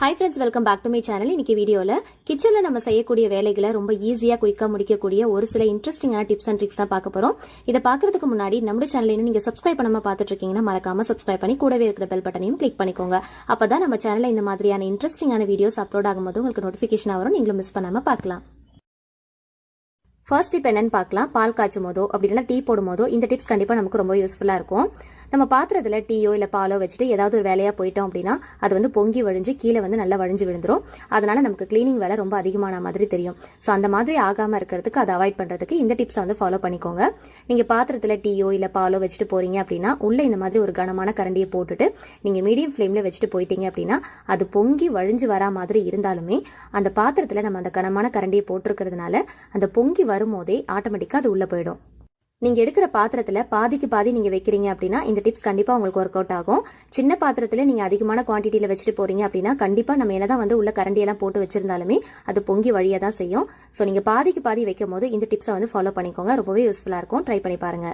Hi friends, welcome back to my channel. இன்னைக்கு வீடியோல கிச்சன்ல நம்ம செய்யக்கூடிய வேலைகளை ரொம்ப ஈஸியா குயிக்கா முடிக்கக்கூடிய ஒரு சில இன்ட்ரெஸ்டிங்கான டிப்ஸ் அண்ட் ட்ரிக்ஸ் தான் பார்க்க போறோம். இத பார்க்கிறதுக்கு முன்னாடி நம்ம சேனலை இன்னும் நீங்க சப்ஸ்கிரைப் பண்ணாம பார்த்துட்டு இருக்கீங்கன்னா மறக்காம சப்ஸ்கிரைப் பண்ணி கூடவே இருக்கிற பெல் பட்டனையும் கிளிக் பண்ணிக்கோங்க. அப்பதான் நம்ம சேனல்ல இந்த மாதிரியான இன்ட்ரெஸ்டிங்கான வீடியோஸ் அப்லோட் ஆகும்போது உங்களுக்கு நோட்டிபிகேஷன் வரும், நீங்களும் மிஸ் பண்ணாம பார்க்கலாம். ஃபர்ஸ்ட் டிப் என்னன்னு பார்க்கலாம். பால் காய்ச்சும் போதோ அப்படி இல்லைன்னா டீ போடும் போதோ இந்த டிப்ஸ் கண்டிப்பா நமக்கு ரொம்ப யூஸ்ஃபுல்லா இருக்கும். நம்ம பாத்திரத்துல டீயோ இல்ல பாலோ வச்சுட்டு ஏதாவது ஒரு வேலையா போயிட்டோம் அப்படின்னா அது வந்து பொங்கி வழிஞ்சு கீழே வந்து நல்லா வழிஞ்சு விழுந்துரும். அதனால நமக்கு கிளீனிங் வேலை ரொம்ப அதிகமான மாதிரி தெரியும். ஸோ அந்த மாதிரி ஆகாம இருக்கிறதுக்கு அதை அவாய்ட் பண்றதுக்கு இந்த டிப்ஸை வந்து ஃபாலோ பண்ணிக்கோங்க. நீங்க பாத்திரத்துல டீயோ இல்ல பாலோ வச்சுட்டு போறீங்க அப்படின்னா உள்ள இந்த மாதிரி ஒரு கனமான கரண்டியை போட்டுட்டு நீங்க மீடியம் ஃபிளேம்ல வச்சுட்டு போயிட்டீங்க அப்படின்னா அது பொங்கி வழிஞ்சு வரா மாதிரி இருந்தாலுமே அந்த பாத்திரத்துல நம்ம அந்த கனமான கரண்டியை போட்டிருக்கிறதுனால அந்த பொங்கி வரும்போதே ஆட்டோமேட்டிக்கா அது உள்ள போயிடும். நீங்க எடுக்கிற பாத்திரத்துல பாதிக்கு பாதி நீங்க வைக்கிறீங்க அப்படின்னா இந்த டிப்ஸ் கண்டிப்பா உங்களுக்கு ஒர்க் அவுட் ஆகும். சின்ன பாத்திரத்துல நீங்க அதிகமான குவான்டிட்டியில வச்சுட்டு போறீங்க அப்படின்னா கண்டிப்பா நம்ம என்னதான் வந்து உள்ள கரண்டி எல்லாம் போட்டு வச்சிருந்தாலுமே அது பொங்கி வழியா தான் செய்யும். சோ நீங்க பாதிக்கு பாதி வைக்கும் போது இந்த டிப்ஸை வந்து ஃபாலோ பண்ணிக்கோங்க. ரொம்பவே யூஸ்ஃபுல்லா இருக்கும். ட்ரை பண்ணி பாருங்க.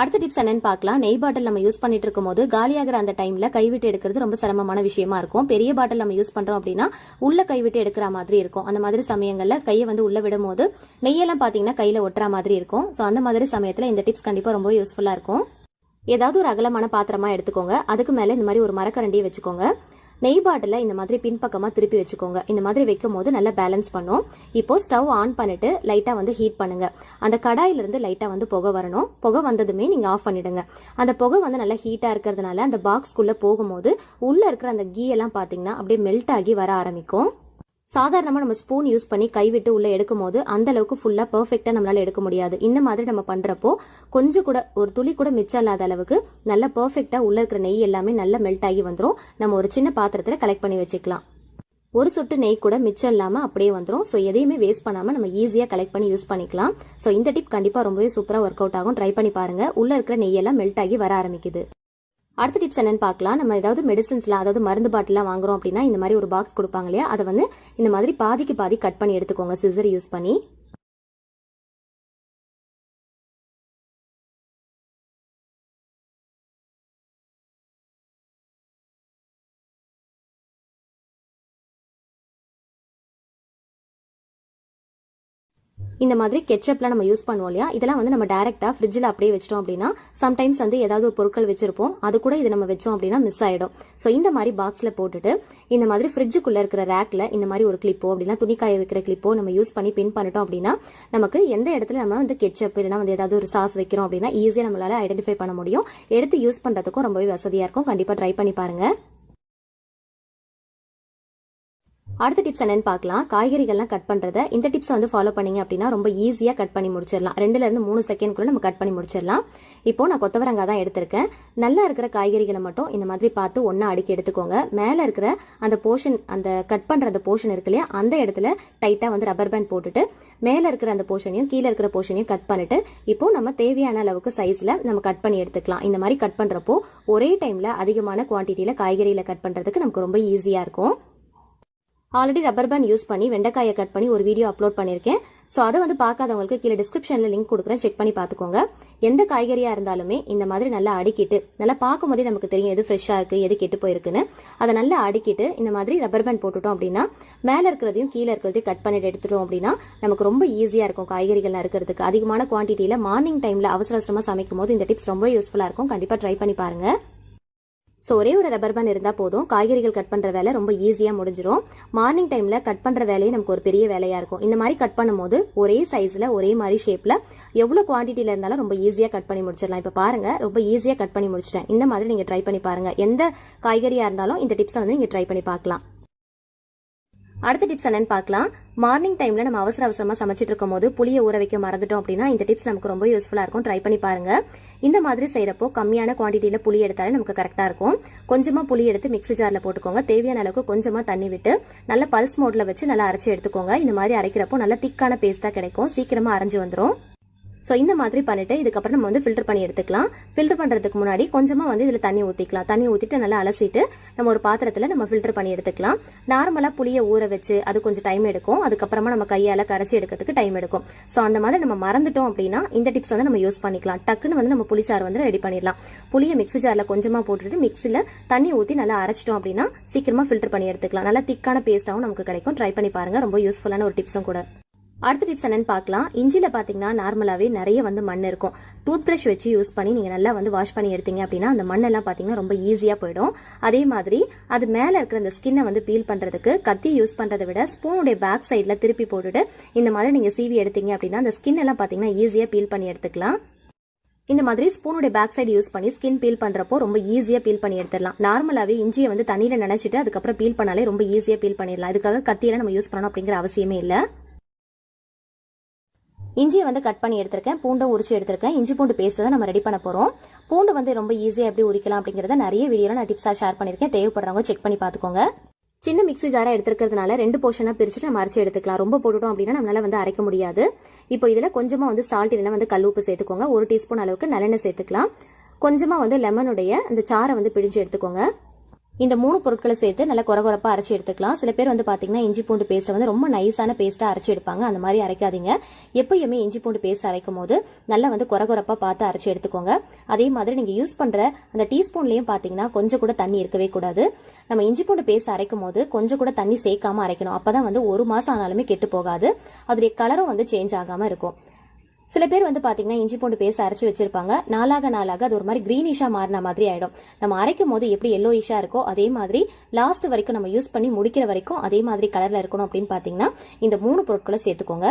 அடுத்த டிப்ஸ் என்னன்னு பார்க்கலாம். நெய் பாட்டில் நம்ம யூஸ் பண்ணிட்டு இருக்கும் போது காலியாகிற அந்த டைம்ல கைவிட்டு எடுக்கிறது ரொம்ப சிரமமான விஷயமா இருக்கும். பெரிய பாட்டில் நம்ம யூஸ் பண்றோம் அப்படின்னா உள்ள கைவிட்டு எடுக்கிற மாதிரி இருக்கும். அந்த மாதிரி சமயங்கள்ல கையை வந்து உள்ள விடும் போது நெய்யெல்லாம் பாத்தீங்கன்னா கையில ஒட்டுற மாதிரி இருக்கும். ஸோ அந்த மாதிரி சமயத்துல இந்த டிப்ஸ் கண்டிப்பா ரொம்ப யூஸ்ஃபுல்லா இருக்கும். ஏதாவது ஒரு அகலமான பாத்திரமா எடுத்துக்கோங்க. அதுக்கு மேல இந்த மாதிரி ஒரு மரக்கரண்டியை வச்சுக்கோங்க. நெய் பாட்டில இந்த மாதிரி பின்பக்கமா திருப்பி வச்சுக்கோங்க. இந்த மாதிரி வைக்கும் போது நல்லா பேலன்ஸ் பண்ணும். இப்போ ஸ்டவ் ஆன் பண்ணிட்டு லைட்டா வந்து ஹீட் பண்ணுங்க. அந்த கடாயில இருந்து லைட்டா வந்து புகை வரணும். புகை வந்ததுமே நீங்க ஆஃப் பண்ணிடுங்க. அந்த புகை வந்து நல்லா ஹீட்டா இருக்கிறதுனால அந்த பாக்ஸ்க்குள்ள போகும்போது உள்ள இருக்கிற அந்த கீ எல்லாம் பாத்தீங்கன்னா அப்படியே மெல்ட் ஆகி வர ஆரம்பிக்கும். சாதாரணமா நம்ம ஸ்பூன் யூஸ் பண்ணி கைவிட்டு உள்ள எடுக்கும் போது அந்த அளவுக்கு ஃபுல்லா பெர்ஃபெக்டா நம்மளால எடுக்க முடியாது. இந்த மாதிரி நம்ம பண்றப்போ கொஞ்சம் கூட ஒரு துளி கூட மிச்சம் இல்லாத அளவுக்கு நல்ல பெர்ஃபெக்டா உள்ள இருக்கிற நெய் எல்லாமே நல்லா மெல்ட் ஆகி வந்துடும். நம்ம ஒரு சின்ன பாத்திரத்துல கலெக்ட் பண்ணி வச்சுக்கலாம். ஒரு சொட்டு நெய் கூட மிச்சம் இல்லாம அப்படியே வந்துடும். ஸோ எதையுமே வேஸ்ட் பண்ணாம நம்ம ஈஸியா கலெக்ட் பண்ணி யூஸ் பண்ணிக்கலாம். ஸோ இந்த டிப் கண்டிப்பா ரொம்பவே சூப்பரா ஒர்க் அவுட் ஆகும். ட்ரை பண்ணி பாருங்க. உள்ள இருக்கிற நெய் எல்லாம் மெல்ட் ஆகி வர ஆரம்பிக்குது. அடுத்த டிப்ஸ் என்னன்னு பார்க்கலாம். நம்ம ஏதாவது மெடிசன்ஸ்லாம் அதாவது மருந்து பாட்டிலாம் வாங்குறோம் அப்படின்னா இந்த மாதிரி ஒரு பாக்ஸ் கொடுப்பாங்க இல்லையா, அதை வந்து இந்த மாதிரி பாதிக்கு பாதி கட் பண்ணி எடுத்துக்கோங்க சிசர் யூஸ் பண்ணி. இந்த மாதிரி கெச்சப்லாம் நம்ம யூஸ் பண்ணுவோம் இல்லையா, இதெல்லாம் வந்து நம்ம டைரக்டா ஃப்ரிட்ஜில் அப்படியே வச்சிட்டோம் அப்படின்னா சம்டைம்ஸ் வந்து ஏதாவது ஒரு பொருட்கள் வச்சிருப்போம், அது கூட இது நம்ம வச்சோம் அப்படின்னா மிஸ் ஆயிடும். ஸோ இந்த மாதிரி பாக்ஸ்ல போட்டுட்டு இந்த மாதிரி ஃப்ரிட்ஜுக்குள்ள இருக்கிற ரேக்ல இந்த மாதிரி ஒரு கிளிப்போ அப்படின்னா துணிக்காய வைக்கிற கிளிப்போ நம்ம யூஸ் பண்ணி பின் பண்ணிட்டோம் அப்படின்னா நமக்கு எந்த இடத்துல நம்ம வந்து கெச்சப் இல்லைன்னா வந்து ஏதாவது ஒரு சாஸ் வைக்கிறோம் அப்படின்னா ஈஸியா நம்மளால ஐடென்டிஃபை பண்ண முடியும். எடுத்து யூஸ் பண்றதுக்கும் ரொம்பவே வசதியா இருக்கும். கண்டிப்பா ட்ரை பண்ணி பாருங்க. அடுத்த டிப்ஸ் என்னன்னு பார்க்கலாம். காய்கறிகள்லாம் கட் பண்றத இந்த டிப்ஸ் வந்து ஃபாலோ பண்ணீங்க அப்படின்னா ரொம்ப ஈஸியா கட் பண்ணி முடிச்சிடலாம். 2ல இருந்து 3 செகண்ட்குள்ள நம்ம கட் பண்ணி முடிச்சிடலாம். இப்போ நான் கொத்தவரங்காய் தான் எடுத்திருக்கேன். நல்லா இருக்கிற காய்கறிகளை மட்டும் இந்த மாதிரி பார்த்து ஒன்னா அடுக்கி எடுத்துக்கோங்க. மேல இருக்கிற அந்த போர்ஷன், அந்த கட் பண்ற அந்த போர்ஷன் இருக்கு இல்லையா, அந்த இடத்துல டைட்டா வந்து ரப்பர் பேண்ட் போட்டுட்டு மேல இருக்கிற அந்த போர்ஷனையும் கீழே இருக்கிற போர்ஷனையும் கட் பண்ணிட்டு இப்போ நம்ம தேவையான அளவுக்கு சைஸ்ல நம்ம கட் பண்ணி எடுத்துக்கலாம். இந்த மாதிரி கட் பண்றப்போ ஒரே டைம்ல அதிகமான குவான்டிட்டியில காய்கறிகளை கட் பண்றதுக்கு நமக்கு ரொம்ப ஈஸியா இருக்கும். ஆல்ரெடி ரப்பர் பேண்ட் யூஸ் பண்ணி வெண்டைக்காயை கட் பண்ணி ஒரு வீடியோ அப்லோட் பண்ணியிருக்கேன். ஸோ அதை வந்து பார்க்காதவங்களுக்கு கீழே டிஸ்கிரிப்ஷன்ல லிங்க் கொடுக்குறேன், செக் பண்ணி பார்த்துக்கோங்க. எந்த காய்கறியா இருந்தாலுமே இந்த மாதிரி நல்லா அடுக்கிட்டு நல்லா பார்க்கும் போதே நமக்கு தெரியும் எது ஃப்ரெஷ்ஷா இருக்கு எது கெட்டு போயிருக்குன்னு. அதை நல்லா அடுக்கிட்டு இந்த மாதிரி ரப்பர் பேண்ட் போட்டுட்டோம் அப்படின்னா மேல இருக்கிறதையும் கீழே இருக்கிறதையும் கட் பண்ணிட்டு எடுத்துட்டோம் அப்படின்னா நமக்கு ரொம்ப ஈஸியா இருக்கும் காய்கறிகள் இருக்கிறதுக்கு. அதிகமான குவான்டிட்டியில மார்னிங் டைம்ல அவசர அவசரமா சமைக்கும் போது இந்த டிப்ஸ் ரொம்ப யூஸ்ஃபுல்லா இருக்கும். கண்டிப்பா ட்ரை பண்ணி பாருங்க. ஸோ ஒரே ஒரு ரப்பர் பேண்ட் இருந்தால் போதும், காய்கறிகள் கட் பண்ணுற வேலை ரொம்ப ஈஸியாக முடிஞ்சிடும். மார்னிங் டைமில் கட் பண்ணுற வேலையே நமக்கு ஒரு பெரிய வேலையாக இருக்கும். இந்த மாதிரி கட் பண்ணும்போது ஒரே சைஸில் ஒரே மாதிரி ஷேப்பில் எவ்வளோ குவான்டிட்டியில் இருந்தாலும் ரொம்ப ஈஸியாக கட் பண்ணி முடிச்சிடலாம். இப்போ பாருங்க, ரொம்ப ஈஸியாக கட் பண்ணி முடிச்சிட்டேன். இந்த மாதிரி நீங்கள் ட்ரை பண்ணி பாருங்க. எந்த காய்கறியாக இருந்தாலும் இந்த டிப்ஸை வந்து நீங்கள் ட்ரை பண்ணி பார்க்கலாம். அடுத்த டிப்ஸ் என்னன்னு பார்க்கலாம். மார்னிங் டைம்ல நம்ம அவசர அவசரமா சமைச்சிட்டு இருக்கும் போது புளியை ஊற வைக்க மறந்துட்டோம் அப்படின்னா இந்த டிப்ஸ் நமக்கு ரொம்ப யூஸ்ஃபுல்லா இருக்கும். ட்ரை பண்ணி பாருங்க. இந்த மாதிரி செய்யறப்போ கம்மியான குவான்டிட்டியில புளி எடுத்தாலே நமக்கு கரெக்டா இருக்கும். கொஞ்சமா புளி எடுத்து மிக்ஸி ஜார்ல போட்டுக்கோங்க. தேவையான அளவுக்கு கொஞ்சமா தண்ணி விட்டு நல்ல பல்ஸ் மோட்ல வச்சு நல்லா அரைச்சி எடுத்துக்கோங்க. இந்த மாதிரி அரைக்கிறப்போ நல்ல திக்கான பேஸ்டா கிடைக்கும். சீக்கிரமா அரைஞ்சு வந்துடும். ஸோ இந்த மாதிரி பண்ணிட்டு இதுக்கப்புறம் நம்ம வந்து ஃபில்டர் பண்ணி எடுத்துக்கலாம். ஃபில்டர் பண்ணுறதுக்கு முன்னாடி கொஞ்சமாக வந்து இதில் தண்ணி ஊற்றிக்கலாம். தண்ணி ஊற்றிட்டு நல்லா அலசிட்டு நம்ம ஒரு பாத்திரத்தில் நம்ம ஃபில்டர் பண்ணி எடுத்துக்கலாம். நார்மலாக புளியை ஊற வச்சு அது கொஞ்சம் டைம் எடுக்கும். அதுக்கப்புறமா நம்ம கையால் கரைச்சி எடுக்கிறதுக்கு டைம் எடுக்கும். ஸோ அந்த மாதிரி நம்ம மறந்துட்டோம் அப்படின்னா இந்த டிப்ஸ் வந்து நம்ம யூஸ் பண்ணிக்கலாம். டக்குன்னு வந்து நம்ம புளிச்சாறு வந்து ரெடி பண்ணிடலாம். புளியை மிக்ஸி ஜாரில் கொஞ்சமாக போட்டுட்டு மிக்ஸியில் தண்ணி ஊற்றி நல்லா அரைச்சிட்டோம் அப்படின்னா சீக்கிரமாக ஃபில்டர் பண்ணி எடுத்துக்கலாம். நல்லா திக்கான பேஸ்ட்டாகவும் நமக்கு கிடைக்கும். ட்ரை பண்ணி பாருங்கள். ரொம்ப யூஸ்ஃபுல்லான ஒரு டிப்ஸும் கூட. அடுத்த டிப்ஸ் என்னன்னு பார்க்கலாம். இஞ்சில பாத்தீங்கன்னா நார்மலாவே நிறைய வந்து மண் இருக்கும். டூத் பிரஷ் வச்சு யூஸ் பண்ணி நீங்க நல்லா வந்து வாஷ் பண்ணி எடுத்தீங்க அப்படின்னா அந்த மண்ணெல்லாம் பாத்தீங்கன்னா ரொம்ப ஈஸியா போயிடும். அதே மாதிரி அது மேல இருக்கிற அந்த ஸ்கின்னை வந்து பீல் பண்றதுக்கு கத்தி யூஸ் பண்றதை விட ஸ்பூனுடைய பேக் சைட்ல திருப்பி போட்டுட்டு இந்த மாதிரி நீங்க சீவி எடுத்தீங்க அப்படின்னா அந்த ஸ்கின் எல்லாம் பாத்தீங்கன்னா ஈஸியா பீல் பண்ணி எடுத்துக்கலாம். இந்த மாதிரி ஸ்பூனுடைய பேக் சைடு யூஸ் பண்ணி ஸ்கின் பீல் பண்றப்போ ரொம்ப ஈஸியா பீல் பண்ணி எடுத்துடலாம். நார்மலாவே இஞ்சியை வந்து தண்ணியில நினைச்சிட்டு அதுக்கப்புறம் பீல் பண்ணாலே ரொம்ப ஈஸியா பீல் பண்ணிடலாம். இதுக்காக கத்தியெல்லாம் நம்ம யூஸ் பண்ணணும் அப்படிங்கிற அவசியமே இல்லை. இஞ்சியை வந்து கட் பண்ணி எடுத்திருக்கேன். பூண்டை உரிச்சு எடுத்திருக்கேன். இஞ்சி பூண்டு பேஸ்ட் தான் நம்ம ரெடி பண்ண போறோம். பூண்டு வந்து ரொம்ப ஈஸியா எப்படி உரிக்கலாம் அப்படிங்கறத நிறைய வீடியோல நான் டிப்ஸா ஷேர் பண்ணிருக்கேன். தேவைப்படுறவங்க செக் பண்ணி பாத்துக்கோங்க. சின்ன மிக்ஸி ஜாரா எடுத்துக்கிறதுனால 2 போர்ஷனா பிரிச்சுட்டு நம்ம அரைச்சு எடுத்துக்கலாம். ரொம்ப போட்டுட்டோம் அப்படின்னா நம்மளால வந்து அரைக்க முடியாது. இப்போ இதுல கொஞ்சமா வந்து சால்ட் இல்லைன்னா வந்து கல்லுப்பு சேர்த்துக்கோங்க. 1 டீஸ்பூன் அளவுக்கு நல்லெண்ணெய் சேர்த்துக்கலாம். கொஞ்சமா வந்து லெமனுடைய அந்த சாரை வந்து பிழிஞ்சு எடுத்துக்கோங்க. இந்த 3 பொருட்களை சேர்த்து நல்லா கொரகொரப்பா அரைச்சி எடுத்துக்கலாம். சில பேர் வந்து பாத்தீங்கன்னா இஞ்சி பூண்டு பேஸ்ட்டை வந்து ரொம்ப நைஸான பேஸ்ட்டா அரைச்சி எடுப்பாங்க. அந்த மாதிரி அரைக்காதீங்க. எப்பயுமே இஞ்சி பூண்டு பேஸ்ட் அரைக்கும் போது நல்லா வந்து கொரகொரப்பா பார்த்து அரைச்சி எடுத்துக்கோங்க. அதே மாதிரி நீங்க யூஸ் பண்ற அந்த டீஸ்பூன்லயும் பாத்தீங்கன்னா கொஞ்சம் கூட தண்ணி இருக்கவே கூடாது. நம்ம இஞ்சி பூண்டு பேஸ்ட் அரைக்கும் போது கொஞ்சம் கூட தண்ணி சேர்க்காம அரைக்கணும். அப்பதான் வந்து 1 மாசம் ஆனாலுமே கெட்டு போகாது. அதோடைய கலரும் வந்து சேஞ்ச் ஆகாம இருக்கும். சில பேர் வந்து பாத்தீங்கன்னா இஞ்சி பூண்டு பேஸ்ட் அரைச்சு வச்சிருப்பாங்க. நாளாக அது ஒரு மாதிரி கிரீனிஷா மாறின மாதிரி ஆயிடும். நம்ம அரைக்கும் போது எப்படி எல்லோயிஷா இருக்கோ அதே மாதிரி லாஸ்ட் வரைக்கும் நம்ம யூஸ் பண்ணி முடிக்கிற வரைக்கும் அதே மாதிரி கலர்ல இருக்கணும் அப்படின்னு பாத்தீங்கன்னா இந்த 3 பொருட்களை சேர்த்துக்கோங்க.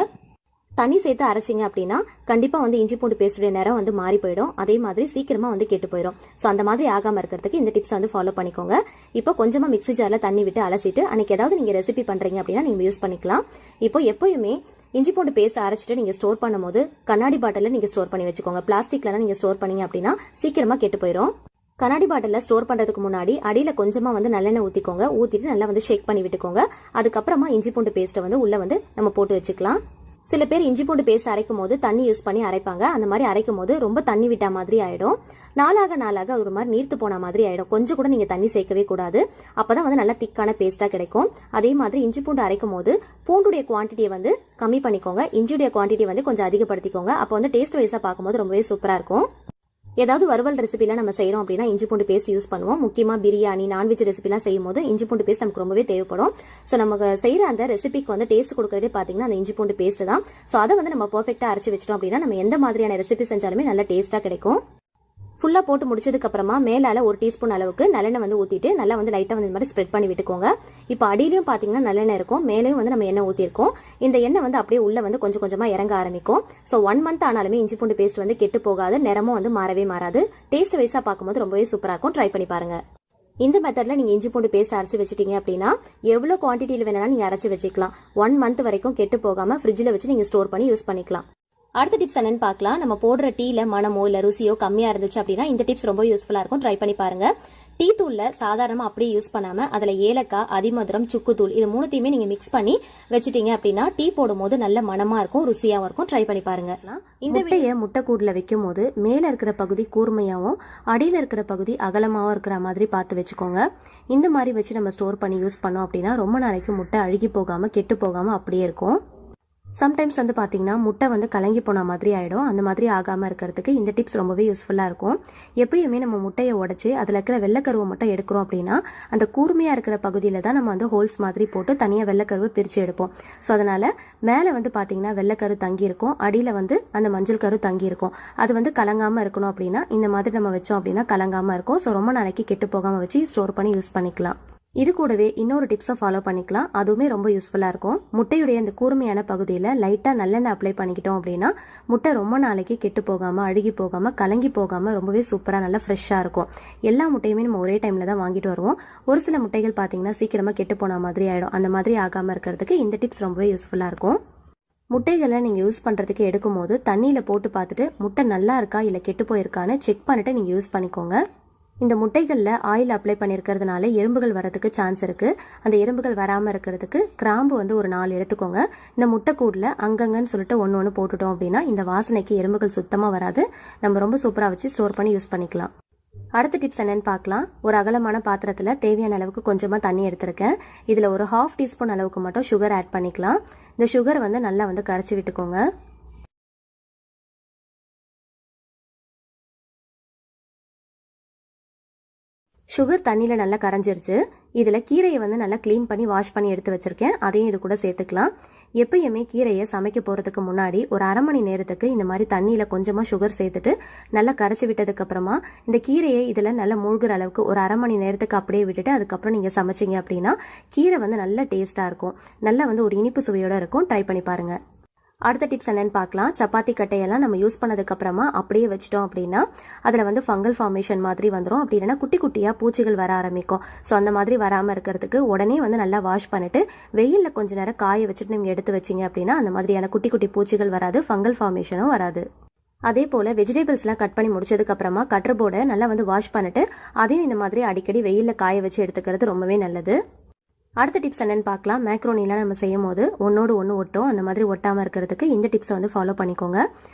தண்ணி சேர்த்து அரைச்சிங்க அப்படின்னா கண்டிப்பா வந்து இஞ்சி பூண்டு பேஸ்டுடைய நிறம் வந்து மாறி போயிடும். அதே மாதிரி சீக்கிரமா வந்து கெட்டு போயிடும். ஸோ அந்த மாதிரி ஆகாம இருக்கிறதுக்கு இந்த டிப்ஸ் வந்து ஃபாலோ பண்ணிக்கோங்க. இப்போ கொஞ்சமா மிக்ஸி ஜார்ல தண்ணி விட்டு அலசிட்டு அன்னைக்கு ஏதாவது நீங்க ரெசிபி பண்றீங்க அப்படின்னா நீங்க யூஸ் பண்ணிக்கலாம். இப்போ எப்பயுமே இஞ்சி பூண்டு பேஸ்ட் அரைச்சிட்டு நீங்க ஸ்டோர் பண்ணும்போது கண்ணாடி பாட்டில நீங்க ஸ்டோர் பண்ணி வச்சுக்கோங்க. பிளாஸ்டிக்ல நீங்க ஸ்டோர் பண்ணீங்க அப்படின்னா சீக்கிரமா கெட்டு போயிடும். கண்ணாடி பாட்டில ஸ்டோர் பண்றதுக்கு முன்னாடி அடியில கொஞ்சமா வந்து நல்லெண்ணெய் ஊத்திக்கோங்க. ஊத்திட்டு நல்லா வந்து ஷேக் பண்ணி விட்டுக்கோங்க. அதுக்கப்புறமா இஞ்சி பூண்டு பேஸ்ட்டை வந்து உள்ள வந்து நம்ம போட்டு வச்சுக்கலாம். சில பேர் இஞ்சி பூண்டு பேஸ்ட் அரைக்கும் போது தண்ணி யூஸ் பண்ணி அரைப்பாங்க. அந்த மாதிரி அரைக்கும் போது ரொம்ப தண்ணி விட்டா மாதிரி ஆயிடும். நாளாக ஒரு மாதிரி நீர்த்து போன மாதிரி ஆயிடும். கொஞ்சம் கூட நீங்க தண்ணி சேர்க்கவே கூடாது. அப்பதான் வந்து நல்லா திக்கான பேஸ்டா கிடைக்கும். அதே மாதிரி இஞ்சி பூண்டு அரைக்கும் போது பூண்டுடைய குவான்டிட்டியை வந்து கம்மி பண்ணிக்கோங்க. இஞ்சியுடைய குவான்டிட்டி வந்து கொஞ்சம் அதிகப்படுத்திக்கோங்க. அப்போ வந்து டேஸ்ட் வைஸா பார்க்கும்போது ரொம்பவே சூப்பரா இருக்கும். ஏதாவது வறுவல் ரெசிபிலாம் நம்ம செய்யறோம் அப்படின்னா இஞ்சி பூண்டு பேஸ்ட் யூஸ் பண்ணுவோம். முக்கியமா பிரியாணி நான்வெஜ் ரெசிபிலாம் செய்யும் போது இஞ்சி பூண்டு பேஸ்ட் நமக்கு ரொம்பவே தேவைப்படும். ஸோ நம்ம செய்யற அந்த ரெசிபிக்கு வந்து டேஸ்ட் கொடுக்கறதே பாத்தீங்கன்னா அந்த இஞ்சி பூண்டு பேஸ்ட் தான். ஸோ அதை வந்து நம்ம பெர்ஃபெக்ட்டா அரைச்சு வச்சிட்டோம் அப்படின்னா நம்ம எந்த மாதிரியான ரெசிபி செஞ்சாலுமே நல்ல டேஸ்டா கிடைக்கும். ஃபுல்லா போட்டு முடிச்சதுக்கு அப்புறமா மேலால 1 டீஸ்பூன் அளவுக்கு நல்லெண்ணெய் வந்து ஊத்திட்டு நல்லா வந்து லைட்டா வந்து இந்த மாதிரி ஸ்ப்ரெட் பண்ணி விட்டுக்கோங்க. இப்போ அடியிலயும் பாத்தீங்கன்னா நல்லெண்ணெய் இருக்கும். மேலேயும் வந்து நம்ம எண்ணெய் ஊத்திருக்கோம். இந்த எண்ணெய் வந்து அப்படியே உள்ள வந்து கொஞ்சம் கொஞ்சமா இறங்க ஆரம்பிக்கும். ஸோ 1 மந்த் ஆனாலுமே இஞ்சி பூண்டு பேஸ்ட் வந்து கெட்டு போகாது. நிறமும் வந்து மாறவே மாறாது. டேஸ்ட் வைஸா பார்க்கும்போது ரொம்பவே சூப்பரா இருக்கும். ட்ரை பண்ணி பாருங்க. இந்த மெத்தட்ல நீங்க இஞ்சி பூண்டு பேஸ்ட் அரைச்சு வச்சிட்டீங்க அப்படின்னா எவ்வளவு குவான்டிட்டியில வேணாலும் நீங்க அரைச்சு வச்சுக்கலாம். 1 மந்த் வரைக்கும் கெட்டு போகாம ஃப்ரிட்ஜ்ல வச்சு நீங்க ஸ்டோர் பண்ணி யூஸ் பண்ணிக்கலாம். அடுத்த டிப்ஸ் என்னன்னு பார்க்கலாம். நம்ம போடுற டீல மனமோ இல்ல ருசியோ கம்மியா இருந்துச்சு அப்படின்னா இந்த டிப்ஸ் ரொம்ப யூஸ்ஃபுல்லா இருக்கும். ட்ரை பண்ணி பாருங்க. டீ தூள்ல சாதாரணமா அப்படியே யூஸ் பண்ணாம அதுல ஏலக்காய், அதிமதுரம், சுக்கு தூள் இது 3த்தையுமே நீங்க மிக்ஸ் பண்ணி வச்சிட்டீங்க அப்படின்னா டீ போடும் போது நல்ல மனமா இருக்கும், ருசியாவும் இருக்கும். ட்ரை பண்ணி பாருங்க. இந்த முட்டையை முட்டைக்கூடுல வைக்கும் போது மேல இருக்கிற பகுதி கூர்மையாவும் அடியில இருக்கிற பகுதி அகலமாவும் இருக்கிற மாதிரி பார்த்து வச்சுக்கோங்க. இந்த மாதிரி வச்சு நம்ம ஸ்டோர் பண்ணி யூஸ் பண்ணோம் அப்படின்னா ரொம்ப நாளைக்கு முட்டை அழுகி போகாம கெட்டு போகாம அப்படியே இருக்கும். சம்டைம்ஸ் வந்து பார்த்தீங்கன்னா முட்டை வந்து கலங்கி போன மாதிரி ஆகிடும். அந்த மாதிரி ஆகாமல் இருக்கிறதுக்கு இந்த டிப்ஸ் ரொம்பவே யூஸ்ஃபுல்லாக இருக்கும். எப்பயுமே நம்ம முட்டையை உடச்சி அதில் இருக்கிற வெள்ளைக்கருவை மட்டும் எடுக்கிறோம் அப்படின்னா அந்த கூர்மையாக இருக்கிற பகுதியில் தான் நம்ம வந்து ஹோல்ஸ் மாதிரி போட்டு தனியாக வெள்ளைக்கருவை பிரித்து எடுப்போம். ஸோ அதனால் மேலே வந்து பார்த்தீங்கன்னா வெள்ளைக்கரு தங்கியிருக்கும், அடியில் வந்து அந்த மஞ்சள் கரு தங்கியிருக்கும். அது வந்து கலங்காமல் இருக்கணும் அப்படின்னா இந்த மாதிரி நம்ம வச்சோம் அப்படின்னா கலங்காமல் இருக்கும். ஸோ ரொம்ப நாளைக்கு கெட்டு போகாமல் வச்சு ஸ்டோர் பண்ணி யூஸ் பண்ணிக்கலாம். இது கூடவே இன்னொரு டிப்ஸும் ஃபாலோ பண்ணிக்கலாம். அதுவுமே ரொம்ப யூஸ்ஃபுல்லாக இருக்கும். முட்டையுடைய அந்த கூர்மையான பகுதியில் லைட்டாக நல்லெண்ணெய் அப்ளை பண்ணிக்கிட்டோம் அப்படின்னா முட்டை ரொம்ப நாளைக்கு கெட்டு போகாமல் அழுகி போகாமல் கலங்கி போகாமல் ரொம்பவே சூப்பராக நல்லா ஃப்ரெஷ்ஷாக இருக்கும். எல்லா முட்டையுமே நம்ம ஒரே டைமில் தான் வாங்கிட்டு வருவோம். ஒரு சில முட்டைகள் பார்த்தீங்கன்னா சீக்கிரமாக கெட்டு போன மாதிரி ஆகிடும். அந்த மாதிரி ஆகாமல் இருக்கிறதுக்கு இந்த டிப்ஸ் ரொம்பவே யூஸ்ஃபுல்லாக இருக்கும். முட்டைகளை நீங்கள் யூஸ் பண்ணுறதுக்கு எடுக்கும் போது தண்ணியில் போட்டு பார்த்துட்டு முட்டை நல்லா இருக்கா இல்லை கெட்டு போயிருக்கான்னு செக் பண்ணிவிட்டு நீங்கள் யூஸ் பண்ணிக்கோங்க. இந்த முட்டைகளில் ஆயில் அப்ளை பண்ணியிருக்கிறதுனால எறும்புகள் வரதுக்கு சான்ஸ் இருக்குது. அந்த எறும்புகள் வராமல் இருக்கிறதுக்கு கிராம்பு வந்து ஒரு 4 எடுத்துக்கோங்க. இந்த முட்டைக்கூடில் அங்கங்கன்னு சொல்லிட்டு ஒன்று போட்டுட்டோம் அப்படின்னா இந்த வாசனைக்கு எறும்புகள் சுத்தமாக வராது. நம்ம ரொம்ப சூப்பராக வச்சு ஸ்டோர் பண்ணி யூஸ் பண்ணிக்கலாம். அடுத்த டிப்ஸ் என்னன்னு பார்க்கலாம். ஒரு அகலமான பாத்திரத்தில் தேவையான அளவுக்கு கொஞ்சமாக தண்ணி எடுத்திருக்கேன். இதில் ஒரு 1/2 டீஸ்பூன் அளவுக்கு மட்டும் சுகர் ஆட் பண்ணிக்கலாம். இந்த சுகர் வந்து நல்லா வந்து கரைச்சி விட்டுக்கோங்க. சுகர் தண்ணியில் நல்லா கரைஞ்சிருச்சு. இதில் கீரையை வந்து நல்லா க்ளீன் பண்ணி வாஷ் பண்ணி எடுத்து வச்சிருக்கேன். அதையும் இது கூட சேர்த்துக்கலாம். எப்பயுமே கீரையை சமைக்க போகிறதுக்கு முன்னாடி ஒரு 1/2 மணி நேரத்துக்கு இந்த மாதிரி தண்ணியில் கொஞ்சமாக சுகர் சேர்த்துட்டு நல்லா கரைச்சி விட்டதுக்கு அப்புறமா இந்த கீரையை இதில் நல்லா மூழ்கிற அளவுக்கு ஒரு 1/2 மணி நேரத்துக்கு அப்படியே விட்டுட்டு அதுக்கப்புறம் நீங்கள் சமைச்சிங்க அப்படின்னா கீரை வந்து நல்ல டேஸ்ட்டாக இருக்கும். நல்லா வந்து ஒரு இனிப்பு சுவையோடு இருக்கும். ட்ரை பண்ணி பாருங்கள். அடுத்த டிப்ஸ் என்னன்னு பார்க்கலாம். சப்பாத்தி கட்டையெல்லாம் நம்ம யூஸ் பண்ணதுக்கு அப்புறமா அப்படியே வச்சிட்டோம் அப்படின்னா அதில் வந்து ஃபங்கல் ஃபார்மேஷன் மாதிரி வந்துடும். அப்படி இல்லைன்னா குட்டி குட்டியாக பூச்சிகள் வர ஆரம்பிக்கும். ஸோ அந்த மாதிரி வராமல் இருக்கிறதுக்கு உடனே வந்து நல்லா வாஷ் பண்ணிட்டு வெயிலில் கொஞ்ச நேரம் காய வச்சுட்டு நீங்கள் எடுத்து வச்சிங்க அப்படின்னா அந்த மாதிரியான குட்டி குட்டி பூச்சிகள் வராது, ஃபங்கல் ஃபார்மேஷனும் வராது. அதே போல் வெஜிடபிள்ஸ்லாம் கட் பண்ணி முடிச்சதுக்கு அப்புறமா கட்டர் போர்டை நல்லா வந்து வாஷ் பண்ணிட்டு அதையும் இந்த மாதிரி அடிக்கடி வெயிலில் காய வச்சு எடுத்துக்கிறது ரொம்பவே நல்லது. அடுத்த டிப்ஸ் என்னன்னு பார்க்கலாம். மேக்ரோனிலாம் நம்ம செய்யும் போது ஒன்னோடு ஒன்று ஒட்டும். அந்த மாதிரி ஒட்டாமல் இருக்கிறதுக்கு இந்த டிப்ஸை வந்து ஃபாலோ பண்ணிக்கோங்க.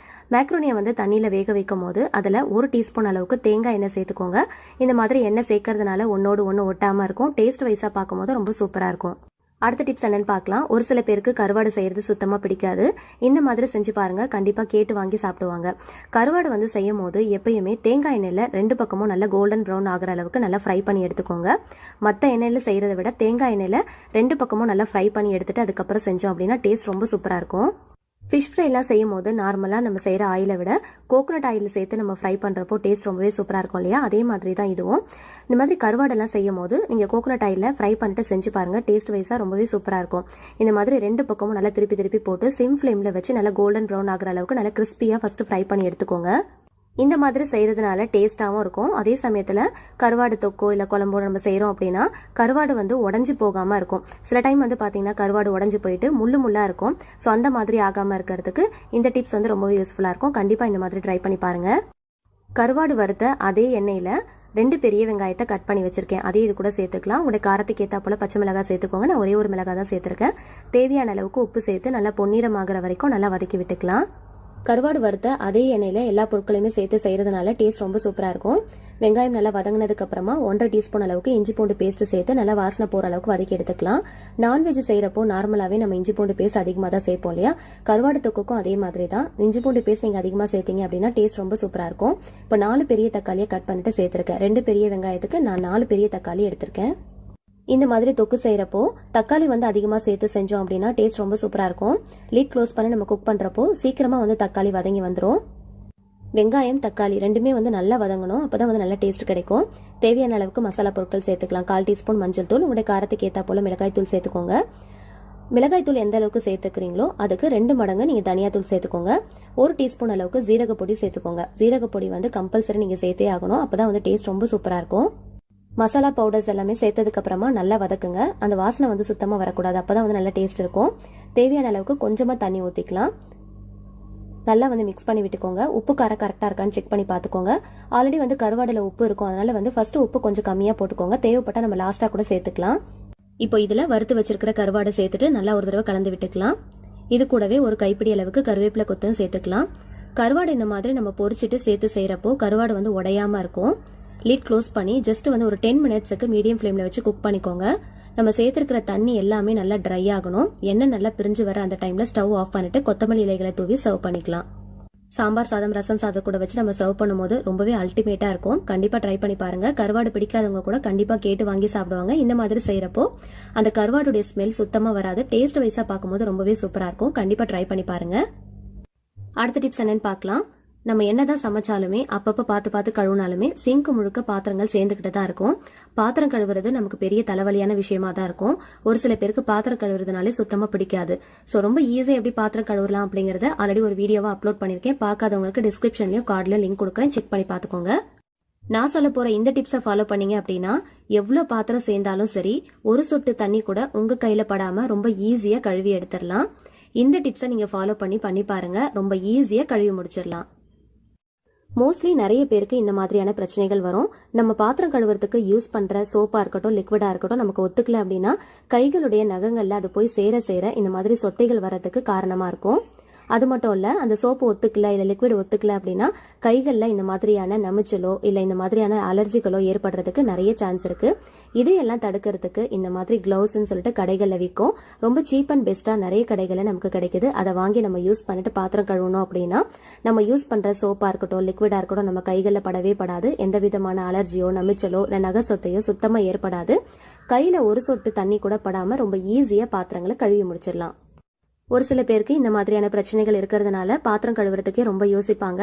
மேக்ரோனியை வந்து தண்ணியில் வேக வைக்கும் போது அதில் 1 டீஸ்பூன் அளவுக்கு தேங்காய் எண்ணெய் சேர்த்துக்கோங்க. இந்த மாதிரி எண்ணெய் சேர்க்கறதுனால ஒன்னோடு ஒன்று ஒட்டாமல் இருக்கும். டேஸ்ட் வைஸாக பார்க்கும்போது ரொம்ப சூப்பராக இருக்கும். அடுத்த டிப்ஸ் என்னன்னு பார்க்கலாம். ஒரு சில பேருக்கு கருவாடு செய்யறது சுத்தமாக பிடிக்காது. இந்த மாதிரி செஞ்சு பாருங்க, கண்டிப்பாக கேட்டு வாங்கி சாப்பிடுவாங்க. கருவாடு வந்து செய்யும் போது எப்பயுமே தேங்காய் எண்ணெயில் 2 பக்கமும் நல்லா கோல்டன் ப்ரௌன் ஆகிற அளவுக்கு நல்லா ஃப்ரை பண்ணி எடுத்துக்கோங்க. மற்ற எண்ணெயில் செய்யறதை விட தேங்காய் எண்ணெயில் 2 பக்கமும் நல்லா ஃப்ரை பண்ணி எடுத்துட்டு அதுக்கப்புறம் செஞ்சோம் அப்படின்னா டேஸ்ட் ரொம்ப சூப்பராக இருக்கும். ஃபிஷ் ஃப்ரைலாம் செய்யும் போது நார்மலாக நம்ம செய்கிற ஆயிலை விட கோகோனட் ஆயில் சேர்த்து நம்ம ஃப்ரை பண்ணுறப்போ டேஸ்ட் ரொம்பவே சூப்பராக இருக்கும் இல்லையா? அதே மாதிரி தான் இதுவும். இந்த மாதிரி கருவாடெல்லாம் செய்யும் போது நீங்கள் கோகோனட் ஆயிலில் ஃப்ரை பண்ணிட்டு செஞ்சு பாருங்கள். டேஸ்ட் வைஸாக ரொம்பவே சூப்பராக இருக்கும். இந்த மாதிரி 2 பக்கமும் நல்லா திருப்பி போட்டு சிம் ஃப்ளேமில் வச்சு நல்லா கோல்டன் ப்ரௌன் ஆகிற அளவுக்கு நல்லா கிறிஸ்பியாக ஃபஸ்ட்டு ஃப்ரை பண்ணி எடுத்துக்கோங்க. இந்த மாதிரி செய்கிறதுனால டேஸ்ட்டாகவும் இருக்கும். அதே சமயத்தில் கருவாடு தொக்கோ இல்லை குழம்போ நம்ம செய்கிறோம் அப்படின்னா கருவாடு வந்து உடஞ்சி போகாமல் இருக்கும். சில டைம் வந்து பார்த்தீங்கன்னா கருவாடு உடஞ்சி போயிட்டு முள்ளாக இருக்கும். ஸோ அந்த மாதிரி ஆகாமல் இருக்கிறதுக்கு இந்த டிப்ஸ் வந்து ரொம்பவே யூஸ்ஃபுல்லாக இருக்கும். கண்டிப்பாக இந்த மாதிரி ட்ரை பண்ணி பாருங்கள். கருவாடு வறுத்த அதே எண்ணெயில் 2 பெரிய வெங்காயத்தை கட் பண்ணி வச்சிருக்கேன். அதே இது கூட சேர்த்துக்கலாம். உங்களுடைய காரத்துக்கு ஏற்றா போல் பச்சை மிளகாய் சேர்த்துக்கோங்க. நான் ஒரே ஒரு மிளகாய் தான் சேர்த்துருக்கேன். தேவையான அளவுக்கு உப்பு சேர்த்து நல்லா பொன்னிறமாகிற வரைக்கும் நல்லா வதக்கி விட்டுக்கலாம். கருவாடு வறுத்த அதே எண்ணெயில் எல்லா பொருட்களையுமே சேர்த்து செய்கிறதுனால டேஸ்ட் ரொம்ப சூப்பராக இருக்கும். வெங்காயம் நல்லா வதங்கினதுக்கு அப்புறமா 1/2 டீஸ்பூன் அளவுக்கு இஞ்சி பூண்டு பேஸ்ட் சேர்த்து நல்லா வாசனை போகிற அளவுக்கு வதக்கி எடுத்துக்கலாம். நான்வெஜ் செய்கிறப்போ நார்மலாகவே நம்ம இஞ்சி பூண்டு பேஸ்ட் அதிகமாக தான் சேர்ப்போம் இல்லையா? கருவாடு தொக்குக்கும் அதே மாதிரி தான். இஞ்சி பூண்டு பேஸ்ட் நீங்கள் அதிகமாக சேர்த்தீங்க அப்படின்னா டேஸ்ட் ரொம்ப சூப்பராக இருக்கும். இப்போ 4 பெரிய தக்காளியை கட் பண்ணிட்டு சேர்த்துருக்கேன். 2 பெரிய வெங்காயத்துக்கு நான் 4 பெரிய தக்காளி எடுத்திருக்கேன். இந்த மாதிரி தொக்கு செய்கிறப்போ தக்காளி வந்து அதிகமாக சேர்த்து செஞ்சோம் அப்படின்னா டேஸ்ட் ரொம்ப சூப்பராக இருக்கும். லிட் க்ளோஸ் பண்ணி நம்ம குக் பண்ணுறப்போ சீக்கிரமாக வந்து தக்காளி வதங்கி வந்துடும். வெங்காயம் தக்காளி ரெண்டுமே வந்து நல்லா வதங்கணும். அப்போ தான் வந்து நல்ல டேஸ்ட் கிடைக்கும். தேவையான அளவுக்கு மசாலா பொருட்கள் சேர்த்துக்கலாம். 1/4 டீஸ்பூன் மஞ்சள் தூள், உங்களுடைய காரத்துக்கு ஏற்றா போல் மிளகாய் தூள் சேர்த்துக்கோங்க. மிளகாய் தூள் எந்த அளவுக்கு சேர்த்துக்கிறீங்களோ அதுக்கு 2 மடங்கு நீங்கள் தனியாத்தூள் சேர்த்துக்கோங்க. 1 டீஸ்பூன் அளவுக்கு ஜீரகப்பொடி சேர்த்துக்கோங்க. ஜீரகப்பொடி வந்து கம்பல்சரி நீங்கள் சேர்த்தே ஆகணும். அப்போ தான் வந்து டேஸ்ட் ரொம்ப சூப்பராக இருக்கும். மசாலா பவுடர்ஸ் எல்லாமே சேர்த்ததுக்கு அப்புறமா நல்லா வதக்குங்க. அந்த வாசனை வந்து சுத்தமாக வரக்கூடாது. அப்போ தான் வந்து நல்ல டேஸ்ட் இருக்கும். தேவையான அளவுக்கு கொஞ்சமாக தண்ணி ஊற்றிக்கலாம். நல்லா வந்து மிக்ஸ் பண்ணி விட்டுக்கோங்க. உப்பு காரம் கரெக்டாக இருக்கான்னு செக் பண்ணி பார்த்துக்கோங்க. ஆல்ரெடி வந்து கருவாடில் உப்பு இருக்கும். அதனால வந்து ஃபர்ஸ்ட் உப்பு கொஞ்சம் கம்மியாக போட்டுக்கோங்க. தேவைப்பட்டால் நம்ம லாஸ்ட்டாக கூட சேர்த்துக்கலாம். இப்போ இதில் வறுத்து வச்சிருக்கிற கருவாடை சேர்த்துட்டு நல்லா ஒரு தடவை கலந்து விட்டுக்கலாம். இது கூடவே ஒரு கைப்பிடி அளவுக்கு கருவேப்பிலை கொத்தும் சேர்த்துக்கலாம். கருவாடு இந்த மாதிரி நம்ம பொரிச்சிட்டு சேர்த்து செய்கிறப்போ கருவாடு வந்து உடையாமல் இருக்கும். லிட் க்ளோஸ் பண்ணி ஜஸ்ட் வந்து ஒரு 10 மினிட்ஸுக்கு மீடியம் ஃப்ளேமில் வச்சு குக் பண்ணிக்கோங்க. நம்ம சேர்த்துருக்கிற தண்ணி எல்லாமே நல்லா ட்ரை ஆகணும். எண்ணெய் நல்லா பிரிஞ்சு வர அந்த டைமில் ஸ்டவ் ஆஃப் பண்ணிட்டு கொத்தமல்லி இலைகளை தூவி சர்வ் பண்ணிக்கலாம். சாம்பார் சாதம், ரசம் சாதம் கூட வச்சு நம்ம சர்வ் பண்ணும்போது ரொம்பவே அல்டிமேட்டாக இருக்கும். கண்டிப்பாக ட்ரை பண்ணி பாருங்கள். கருவாடு பிடிக்காதவங்க கூட கண்டிப்பாக கேட்டு வாங்கி சாப்பிடுவாங்க. இந்த மாதிரி செய்கிறப்போ அந்த கருவாடுடைய ஸ்மெல் சுத்தமாக வராது. டேஸ்ட் வைஸாக பார்க்கும்போது ரொம்பவே சூப்பராக இருக்கும். கண்டிப்பாக ட்ரை பண்ணி பாருங்கள். அடுத்த டிப்ஸ் என்னன்னு பார்க்கலாம். நம்ம என்னதான் சமைச்சாலுமே அப்பப்போ பார்த்து கழுவினாலுமே சிங்க் முழுக்க பாத்திரங்கள் சேர்ந்துக்கிட்டு தான் இருக்கும். பாத்திரம் கழுவுறது நமக்கு பெரிய தலைவலியான விஷயமா தான் இருக்கும். ஒரு சில பேருக்கு பாத்திரம் கழுவுறதுனாலே சுத்தமாக பிடிக்காது. ஸோ ரொம்ப ஈஸியாக எப்படி பாத்திரம் கழுவலாம் அப்படிங்கிறத ஆல்ரெடி ஒரு வீடியோவாக அப்லோட் பண்ணியிருக்கேன். பார்க்காதவங்களுக்கு டிஸ்கிரிப்ஷன்லையும் கார்டில் லிங்க் கொடுக்குறேன், செக் பண்ணி பார்த்துக்கோங்க. நான் சொல்ல போகிற இந்த டிப்ஸை ஃபாலோ பண்ணீங்க அப்படின்னா எவ்வளோ பாத்திரம் சேர்ந்தாலும் சரி ஒரு சொட்டு தண்ணி கூட உங்கள் கையில் படாமல் ரொம்ப ஈஸியாக கழுவி எடுத்துடலாம். இந்த டிப்ஸை நீங்கள் ஃபாலோ பண்ணி பாருங்கள். ரொம்ப ஈஸியாக கழுவி முடிச்சிடலாம். மோஸ்ட்லி நிறைய பேருக்கு இந்த மாதிரியான பிரச்சனைகள் வரும். நம்ம பாத்திரம் கழுவுறதுக்கு யூஸ் பண்ற சோப்பா இருக்கட்டும், லிக்விடா இருக்கட்டும், நமக்கு ஒத்துக்கல அப்படின்னா கைகளுடைய நகங்கள்ல அது போய் சேர சேர இந்த மாதிரி சொத்தைகள் வர்றதுக்கு காரணமா இருக்கும். அது மட்டும் இல்ல, அந்த சோப்பு ஒத்துக்கல இல்ல லிக்விட் ஒத்துக்கல அப்படின்னா கைகள்ல இந்த மாதிரியான நமிச்சலோ இல்ல இந்த மாதிரியான அலர்ஜிகளோ ஏற்படுறதுக்கு நிறைய சான்ஸ் இருக்கு. இதையெல்லாம் தடுக்கிறதுக்கு இந்த மாதிரி கிளவுஸ்ன்னு சொல்லிட்டு கடைகள்ல விற்கும். ரொம்ப சீப் அண்ட் பெஸ்டா நிறைய கடைகள்ல நமக்கு கிடைக்குது. அதை வாங்கி நம்ம யூஸ் பண்ணிட்டு பாத்திரம் கழுவணும் அப்படின்னா நம்ம யூஸ் பண்ற சோப்பா இருக்கட்டும், லிக்விடா இருக்கட்டும், நம்ம கைகள்ல படவே படாது. எந்த விதமான அலர்ஜியோ நமிச்சலோ இல்ல நகை சொத்தையோ சுத்தமா ஏற்படாது. கையில ஒரு சொட்டு தண்ணி கூட படாம ரொம்ப ஈஸியா பாத்திரங்களை கழுவி முடிச்சிடலாம். ஒரு சில பேருக்கு இந்த மாதிரியான பிரச்சனைகள் இருக்கிறதுனால பாத்திரம் கழுவுறதுக்கே ரொம்ப யோசிப்பாங்க.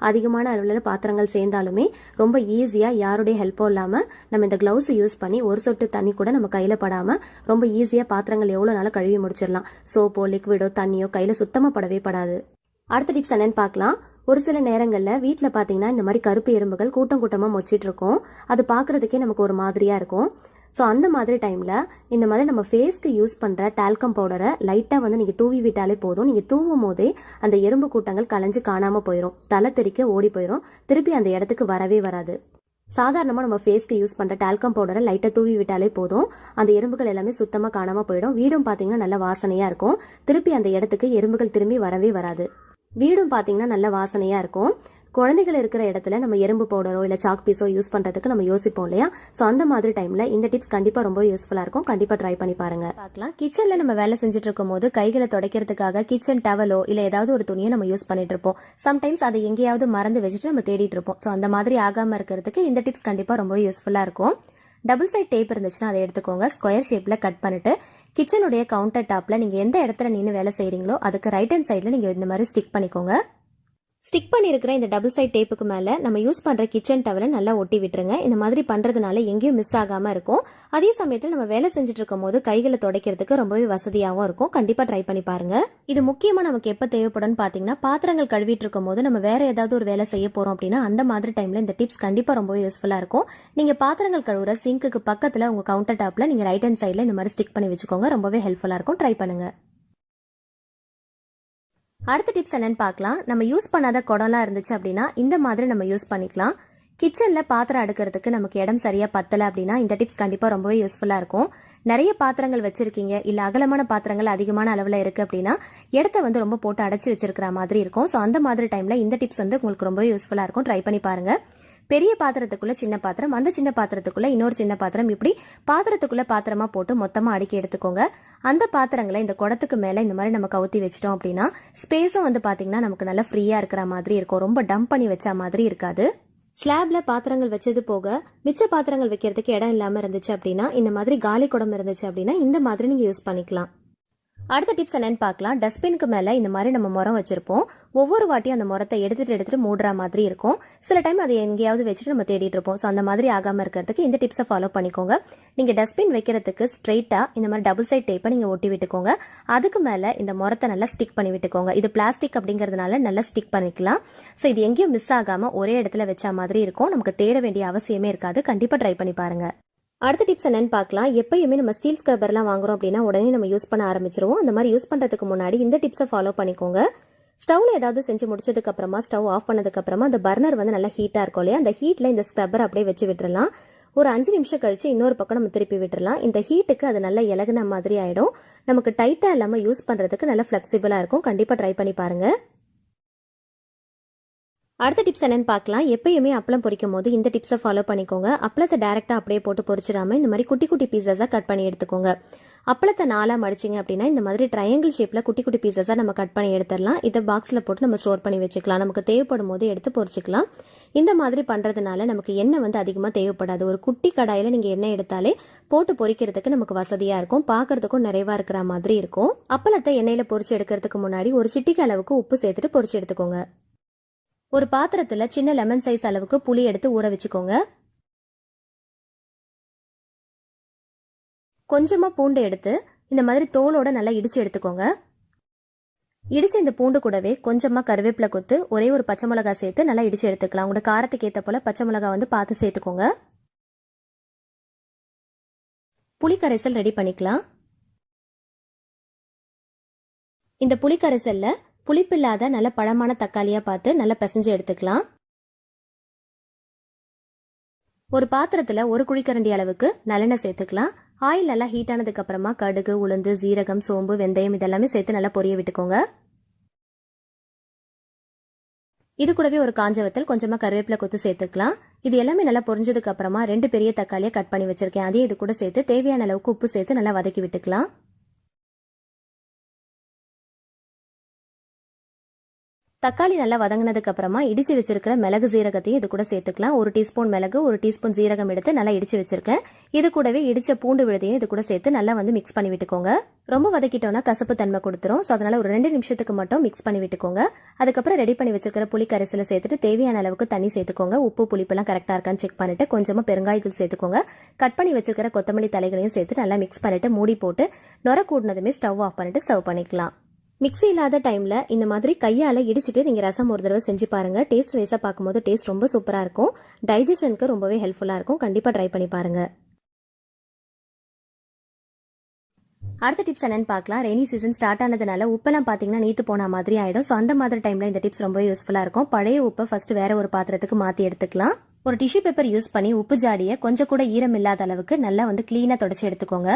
அதிகமான அளவில் பாத்திரங்கள் சேர்ந்தாலுமே ரொம்ப ஈஸியாக யாருடைய ஹெல்ப்போ இல்லாமல் நம்ம இந்த கிளவுஸ் யூஸ் பண்ணி ஒரு சொட்டு தண்ணி கூட நம்ம கையில் படாமல் ரொம்ப ஈஸியாக பாத்திரங்கள் எவ்வளோ நாளும் கழுவி முடிச்சிடலாம். சோப்போ லிக்விடோ தண்ணியோ கையில் சுத்தமாக படவே படாது. அடுத்த டிப்ஸ் என்னன்னு பார்க்கலாம். ஒரு சில நேரங்களில் வீட்டில் பார்த்தீங்கன்னா இந்த மாதிரி கருப்பு எறும்புகள் கூட்டம் கூட்டமாக மொச்சிட்டு இருக்கும். அது பார்க்கறதுக்கே நமக்கு ஒரு மாதிரியாக இருக்கும். ஸோ அந்த மாதிரி டைமில் இந்த மாதிரி நம்ம ஃபேஸ்க்கு யூஸ் பண்ணுற டால்கம் பவுடரை லைட்டாக வந்து நீங்கள் தூவி விட்டாலே போதும். நீங்கள் தூவும் போதே அந்த எறும்பு கூட்டங்கள் கலைஞ்சு காணாமல் போயிடும். தலை தெறிக்க ஓடி போயிடும். திருப்பி அந்த இடத்துக்கு வரவே வராது. சாதாரணமாக நம்ம ஃபேஸ்க்கு யூஸ் பண்ணுற டால்கம் பவுடரை லைட்டாக தூவி விட்டாலே போதும். அந்த எறும்புகள் எல்லாமே சுத்தமாக காணாமல் போயிடும். வீடும் பார்த்தீங்கன்னா நல்ல வாசனையாக இருக்கும். திருப்பி அந்த இடத்துக்கு எறும்புகள் திரும்பி வரவே வராது. வீடும் பார்த்தீங்கன்னா நல்ல வாசனையாக இருக்கும். குழந்தைகள் இருக்கிற இடத்துல நம்ம எறும்பு பவுடரோ இல்ல சாக் பீஸோ யூஸ் பண்றதுக்கு நம்ம யோசிப்போம் இல்லையா? ஸோ அந்த மாதிரி டைம்ல இந்த டிப்ஸ் கண்டிப்பா ரொம்ப யூஸ்ஃபுல்லா இருக்கும். கண்டிப்பா ட்ரை பண்ணி பாருங்க. பார்க்கலாம். கிச்சன்ல நம்ம வேலை செஞ்சுட்டு இருக்கும் போது கைகளை துடைக்கிறதுக்காக கிச்சன் டவலோ இல்ல ஏதாவது ஒரு துணியை நம்ம யூஸ் பண்ணிட்டு இருப்போம். சம்டைம்ஸ் அதை எங்கேயாவது மறந்து வச்சுட்டு நம்ம தேடிட்டு இருப்போம். ஸோ அந்த மாதிரி ஆகாம இருக்கிறதுக்கு இந்த டிப்ஸ் கண்டிப்பா ரொம்ப யூஸ்ஃபுல்லா இருக்கும். டபுள் சைட் டேப் இருந்துச்சுன்னா அதை எடுத்துக்கோங்க. ஸ்கொயர் ஷேப்ல கட் பண்ணிட்டு கிச்சனுடைய கவுண்டர் டாப்ல நீங்க எந்த இடத்துல நின்று வேலை செய்யறீங்களோ அதுக்கு ரைட் ஹேண்ட் சைட்ல நீங்க இந்த மாதிரி ஸ்டிக் பண்ணிக்கோங்க. ஸ்டிக் பண்ணியிருக்கிற இந்த டபுள் சைட் டேப்புக்கு மேலே நம்ம யூஸ் பண்ணுற கிச்சன் டவலை நல்லா ஒட்டி விட்டுருங்க. இந்த மாதிரி பண்ணுறதுனால எங்கேயும் மிஸ் ஆகாமல் இருக்கும். அதே சமயத்தில் நம்ம வேலை செஞ்சுட்டு இருக்கும் போது கைகளை துடைக்கிறதுக்கு ரொம்பவே வசதியாகவும் இருக்கும். கண்டிப்பாக ட்ரை பண்ணி பாருங்க. இது முக்கியமாக நமக்கு எப்போ தேவைப்படும்னு பார்த்தீங்கன்னா, பாத்திரங்கள் கழுவிட்டு இருக்கும் போது நம்ம வேற ஏதாவது ஒரு வேலை செய்ய போகிறோம் அப்படின்னா அந்த மாதிரி டைமில் இந்த டிப்ஸ் கண்டிப்பாக ரொம்பவே யூஸ்ஃபுல்லாக இருக்கும். நீங்கள் பாத்திரங்கள் கழுவுற சிங்க்குக்கு பக்கத்தில் உங்கள் கவுண்டர் டாப்பில் நீங்கள் ரைட் ஹேண்ட் சைடில் இந்த மாதிரி ஸ்டிக் பண்ணி வச்சுக்கோங்க. ரொம்பவே ஹெல்ப்ஃபுல்லாக இருக்கும். ட்ரை பண்ணுங்க. அடுத்த டிப்ஸ் என்னன்னு பார்க்கலாம். நம்ம யூஸ் பண்ணாத குடம்லாம் இருந்துச்சு அப்படின்னா இந்த மாதிரி நம்ம யூஸ் பண்ணிக்கலாம். கிச்சனில் பாத்திரம் அடுக்கிறதுக்கு நமக்கு இடம் சரியாக பத்தலை அப்படின்னா இந்த டிப்ஸ் கண்டிப்பாக ரொம்பவே யூஸ்ஃபுல்லாக இருக்கும். நிறைய பாத்திரங்கள் வச்சிருக்கீங்க இல்லை அகலமான பாத்திரங்கள் அதிகமான அளவில் இருக்குது அப்படின்னா இடத்த வந்து ரொம்ப போட்டு அடைச்சி வச்சிருக்கிற மாதிரி இருக்கும். ஸோ அந்த மாதிரி டைமில் இந்த டிப்ஸ் வந்து உங்களுக்கு ரொம்பவே யூஸ்ஃபுல்லாக இருக்கும். ட்ரை பண்ணி பாருங்கள். பெரிய பாத்திரத்துக்குள்ள சின்ன பாத்திரம், அந்த சின்ன பாத்திரத்துக்குள்ள இன்னொரு சின்ன பாத்திரம், இப்படி பாத்திரத்துக்குள்ள பாத்திரமா போட்டு மொத்தமா அடுக்கி எடுத்துக்கோங்க. அந்த பாத்திரங்களை இந்த குடத்துக்கு மேல இந்த மாதிரி நம்ம கவுத்தி வச்சிட்டோம் அப்படின்னா ஸ்பேஸும் வந்து பாத்தீங்கன்னா நமக்கு நல்லா ஃப்ரீயா இருக்கிற மாதிரி இருக்கும். ரொம்ப டம்ப் பண்ணி வச்ச மாதிரி இருக்காது. ஸ்லாப்ல பாத்திரங்கள் வச்சது போக மிச்ச பாத்திரங்கள் வைக்கிறதுக்கு இடம் இல்லாம இருந்துச்சு அப்படின்னா இந்த மாதிரி காலி குடம் இருந்துச்சு அப்படின்னா இந்த மாதிரி நீங்க யூஸ் பண்ணிக்கலாம். அடுத்த டிப்ஸ் என்னன்னு பார்க்கலாம். டஸ்ட்பினுக்கு மேலே இந்த மாதிரி நம்ம முறம் வச்சிருப்போம். ஒவ்வொரு வாட்டியும் அந்த முறத்தை எடுத்துட்டு மூடுற மாதிரி இருக்கும். சில டைம் அதை எங்கேயாவது வச்சுட்டு நம்ம தேடிட்டு இருப்போம். ஸோ அந்த மாதிரி ஆகாமல் இருக்கிறதுக்கு இந்த டிப்ஸை ஃபாலோ பண்ணிக்கோங்க. நீங்கள் டஸ்ட்பின் வைக்கிறதுக்கு ஸ்ட்ரெயிட்டாக இந்த மாதிரி டபுள் சைட் டேப்பை நீங்கள் ஒட்டி விட்டுக்கோங்க. அதுக்கு மேலே இந்த முறத்தை நல்லா ஸ்டிக் பண்ணி விட்டுக்கோங்க. இது பிளாஸ்டிக் அப்படிங்கிறதுனால நல்லா ஸ்டிக் பண்ணிக்கலாம். ஸோ இது எங்கேயும் மிஸ் ஆகாமல் ஒரே இடத்துல வச்ச மாதிரி இருக்கும். நமக்கு தேட வேண்டிய அவசியமே இருக்காது. கண்டிப்பாக ட்ரை பண்ணி பாருங்க. அடுத்த டிப்ஸ் என்னன்னு பார்க்கலாம். எப்பயுமே நம்ம ஸ்டீல் ஸ்க்ரப்பர்லாம் வாங்குறோம் அப்படின்னா உடனே நம்ம யூஸ் பண்ண ஆரம்பிச்சிருவோம். அந்த மாதிரி யூஸ் பண்ணுறதுக்கு முன்னாடி இந்த டிப்ஸை ஃபாலோ பண்ணிக்கோங்க. ஸ்டவ்ல ஏதாவது செஞ்சு முடிச்சதுக்கு அப்புறமா ஸ்டவ் ஆஃப் பண்ணதுக்கு அப்புறமா அந்த பர்னர் வந்து நல்லா ஹீட்டாக இருக்கும் இல்லையா? அந்த ஹீட்டில் இந்த ஸ்க்ரப்பர் அப்படியே வச்சு விட்டுறலாம். ஒரு 5 நிமிஷம் கழிச்சு இன்னொரு பக்கம் நம்ம திருப்பி விட்டுறலாம். இந்த ஹீட்டுக்கு அது நல்லா இலகுன மாதிரி ஆயிடும். நமக்கு டைட்டாக இல்லாமல் யூஸ் பண்ணுறதுக்கு நல்லா ஃப்ளெக்சிபிளாக இருக்கும். கண்டிப்பாக ட்ரை பண்ணி பாருங்க. அடுத்த டிப்ஸ் என்னன்னு பார்க்கலாம். எப்பயுமே அப்பளம் பொரிக்கும் போது இந்த டிப்ஸை ஃபாலோ பண்ணிக்கோங்க. அப்பளத்தை டேரெக்டாக அப்படியே போட்டு பொரிச்சிடாம இந்த மாதிரி குட்டி குட்டி பீசஸாக கட் பண்ணி எடுத்துக்கோங்க. அப்பளத்தை 4 மடிச்சிங்க அப்படின்னா இந்த மாதிரி ட்ரையாங்கிள் ஷேப்பில் குட்டி குட்டி பீசஸாக நம்ம கட் பண்ணி எடுத்துடலாம். இதை பாக்ஸில் போட்டு நம்ம ஸ்டோர் பண்ணி வச்சுக்கலாம். நமக்கு தேவைப்படும் போது எடுத்து பொரிச்சிக்கலாம். இந்த மாதிரி பண்ணுறதுனால நமக்கு எண்ணெய் வந்து அதிகமாக தேவைப்படாது. ஒரு குட்டி கடாயில் நீங்கள் எண்ணெய் எடுத்தாலே போட்டு பொரிக்கிறதுக்கு நமக்கு வசதியாக இருக்கும். பார்க்கறதுக்கும் நிறைவாக இருக்கிற மாதிரி இருக்கும். அப்பளத்தை எண்ணெயில் பொரிச்சு எடுக்கிறதுக்கு முன்னாடி ஒரு சிட்டிக்கு அளவுக்கு உப்பு சேர்த்துட்டு பொரிச்சு எடுத்துக்கோங்க. ஒரு பாத்திரத்துல சின்ன லெமன் சைஸ் அளவுக்கு புளி எடுத்து ஊற வச்சுக்கோங்க. கொஞ்சமா பூண்டு எடுத்து இந்த மாதிரி தோலோட நல்லா இடிச்சு எடுத்துக்கோங்க. இடிச்ச இந்த பூண்டு கூடவே கொஞ்சமா கருவேப்பிலை கொத்து, ஒரே ஒரு பச்சை மிளகாய் சேர்த்து நல்லா இடிச்சு எடுத்துக்கலாம். உங்களோட காரத்துக்கு ஏற்ற போல பச்சை மிளகாய் வந்து பார்த்து சேர்த்துக்கோங்க. புளி கரைசல் ரெடி பண்ணிக்கலாம். இந்த புளி கரைசல்ல புளிப்பில்லாத நல்ல பழமான தக்காளியா பார்த்து நல்லா பிசைஞ்சு எடுத்துக்கலாம். ஒரு பாத்திரத்துல ஒரு குழிக்கரண்டி அளவுக்கு நல்லெண்ணெய் சேர்த்துக்கலாம். ஆயில் நல்லா ஹீட் ஆனதுக்கு அப்புறமா கடுகு, உளுந்து, ஜீரகம், சோம்பு, வெந்தயம் இதெல்லாமே சேர்த்து நல்லா பொரிய விட்டுக்கோங்க. இது கூடவே ஒரு காஞ்ச வத்தல், கொஞ்சமா கருவேப்பிலை கொத்து சேர்த்துக்கலாம். இது எல்லாமே நல்லா பொரிஞ்சதுக்கு அப்புறமா 2 பெரிய தக்காளியை கட் பண்ணி வச்சிருக்கேன். அதே இது கூட சேர்த்து தேவையான அளவுக்கு உப்பு சேர்த்து நல்லா வதக்கி விட்டுக்கலாம். தக்காளி நல்லா வதங்கினதுக்கு அப்புறமா இடிச்சு வச்சிருக்கிற மிளகு ஜீரகத்தையும் இது கூட சேர்த்துக்கலாம். 1 டீஸ்பூன் மிளகு, 1 டீஸ்பூன் ஜீரகம் எடுத்து நல்லா இடிச்சு வச்சிருக்கேன். இது கூடவே இடிச்ச பூண்டு விழுதையும் இது கூட சேர்த்து நல்லா மிக்ஸ் பண்ணி விட்டுக்கோங்க. ரொம்ப வதக்கிட்டோம்னா கசப்பு தன்மை கொடுத்துரும். ஸோ அதனால ஒரு 2 நிமிஷத்துக்கு மட்டும் மிக்ஸ் பண்ணி விட்டுக்கோங்க. அதுக்கப்புறம் ரெடி பண்ணி வச்சிருக்கிற புளி கரைசலை சேர்த்துட்டு தேவையான அளவுக்கு தண்ணி சேர்த்துக்கோங்க. உப்பு புளிப்பெல்லாம் கரெக்டாக இருக்கான்னு செக் பண்ணிட்டு கொஞ்சமா பெருங்காயத்தூள் சேர்த்துக்கோங்க. கட் பண்ணி வச்சிருக்கிற கொத்தமல்லி தலைகளையும் சேர்த்து நல்லா மிக்ஸ் பண்ணிட்டு மூடி போட்டு நொர கூடினதுமே ஸ்டவ் ஆஃப் பண்ணிட்டு சர்வ் பண்ணிக்கலாம். மிக்ஸி இல்லாத டைம்ல இந்த மாதிரி கையால இடிச்சிட்டு நீங்க ரசம் ஒரு தடவை செஞ்சு பாருங்க. டேஸ்ட் வைஸா பார்க்கும்போது டேஸ்ட் ரொம்ப சூப்பரா இருக்கும். டைஜஷனுக்கு ரொம்பவே ஹெல்ப்ஃபுல்லா இருக்கும். கண்டிப்பா ட்ரை பண்ணி பாருங்க. அடுத்த டிப்ஸ் என்னன்னு பார்க்கலாம். ரெய்னி சீசன் ஸ்டார்ட் ஆனதுனால உப்பெல்லாம் பாத்தீங்கன்னா நீத்து போன மாதிரி ஆயிடும். ஸோ அந்த மாதிரி டைம்ல இந்த டிப்ஸ் ரொம்ப யூஸ்ஃபுல்லா இருக்கும். பழைய உப்பை ஃபர்ஸ்ட் வேற ஒரு பாத்திரத்துக்கு மாத்தி எடுத்துக்கலாம். ஒரு டிஷ்யூ பேப்பர் யூஸ் பண்ணி உப்பு ஜாடியை கொஞ்சம் கூட ஈரம் இல்லாத அளவுக்கு நல்லா கிளீனா தொடச்சி எடுத்துக்கோங்க.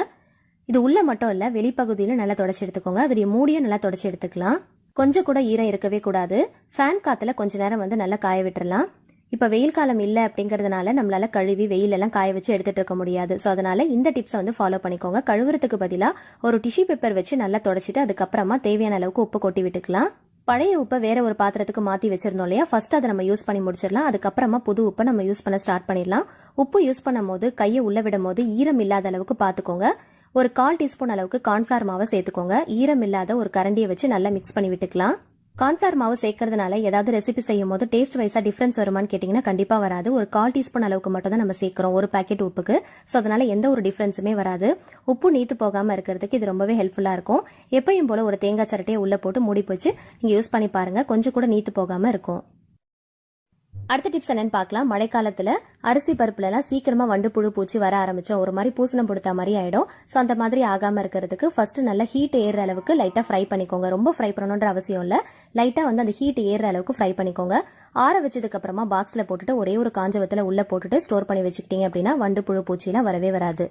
இது உள்ள மட்டும் இல்ல, வெளிப்பகுதியில நல்லா தொடச்சி எடுத்துக்கோங்க. அதோடைய மூடியும் நல்லா தொடச்சி எடுத்துக்கலாம். கொஞ்சம் கூட ஈரம் இருக்கவே கூடாது. ஃபேன் காத்துல கொஞ்ச நேரம் நல்லா காய விட்டுறலாம். இப்ப வெயில் காலம் இல்ல அப்படிங்கறதுனால நம்மளால கழுவி வெயில் எல்லாம் காய வச்சு எடுத்துட்டு இருக்க முடியாது. ஸோ அதனால இந்த டிப்ஸை ஃபாலோ பண்ணிக்கோங்க. கழுவுறதுக்கு பதிலா ஒரு டிஷ்யூ பேப்பர் வச்சு நல்லா தொடச்சிட்டு அதுக்கப்புறமா தேவையான அளவுக்கு உப்பு கொட்டி விட்டுக்கலாம். பழைய உப்பை வேற ஒரு பாத்திரத்துக்கு மாத்தி வச்சிருந்தோம் இல்லையா, ஃபர்ஸ்ட் அதை நம்ம யூஸ் பண்ணி முடிச்சிடலாம். அதுக்கப்புறமா புது உப்பை நம்ம யூஸ் பண்ண ஸ்டார்ட் பண்ணிடலாம். உப்பு யூஸ் பண்ணும் போது கையை உள்ள விடும் போது ஈரம் இல்லாத அளவுக்கு பாத்துக்கோங்க. ஒரு 1/4 டீஸ்பூன் அளவுக்கு கார்ன்ஃபிளவர் மாவை சேர்த்துக்கோங்க. ஈரம் இல்லாத ஒரு கரண்டியை வச்சு நல்லா மிக்ஸ் பண்ணி விட்டுக்கலாம். கார்ன்ஃபிளவர் மாவு சேர்க்கறதுனால ஏதாவது ரெசிபி செய்யும் போது டேஸ்ட் வைஸா டிஃபரன்ஸ் வருமான்னு கேட்டீங்கன்னா கண்டிப்பா வராது. ஒரு 1/4 டீஸ்பூன் அளவுக்கு மட்டும் தான் நம்ம சேர்க்கிறோம் ஒரு பாக்கெட் உப்புக்கு. ஸோ அதனால எந்த ஒரு டிஃபரன்ஸுமே வராது. உப்பு நீத்து போகாம இருக்கிறதுக்கு இது ரொம்பவே ஹெல்ப்ஃபுல்லா இருக்கும். எப்பயும் போல ஒரு தேங்காய் சரட்டையை உள்ள போட்டு மூடி போச்சு நீங்க யூஸ் பண்ணி பாருங்க. கொஞ்சம் கூட நீத்து போகாம இருக்கும். அடுத்த டிப்ஸ் என்னன்னு பார்க்கலாம். மழைக்காலத்துல அரிசி பருப்புல எல்லாம் சீக்கிரமா வண்டு புழு பூச்சி வர ஆரம்பிச்சோம். ஒரு மாதிரி பூசணம் கொடுத்த மாதிரி ஆயிடும். ஸோ அந்த மாதிரி ஆகாம இருக்கிறதுக்கு ஃபர்ஸ்ட் நல்லா ஹீட் ஏற அளவுக்கு லைட்டா ஃப்ரை பண்ணிக்கோங்க. ரொம்ப ஃப்ரை பண்ணணுன்ற அவசியம் இல்ல. லைட்டா அந்த ஹீட் ஏற அளவுக்கு ஃப்ரை பண்ணிக்கோங்க. ஆற வச்சதுக்கு அப்புறமா பாக்ஸ்ல போட்டுட்டு ஒரே ஒரு காஞ்ச வத்தல உள்ள போட்டுட்டு ஸ்டோர் பண்ணி வச்சுக்கிட்டீங்க அப்படின்னா வண்டு புழு பூச்சி எல்லாம் வரவே வராது.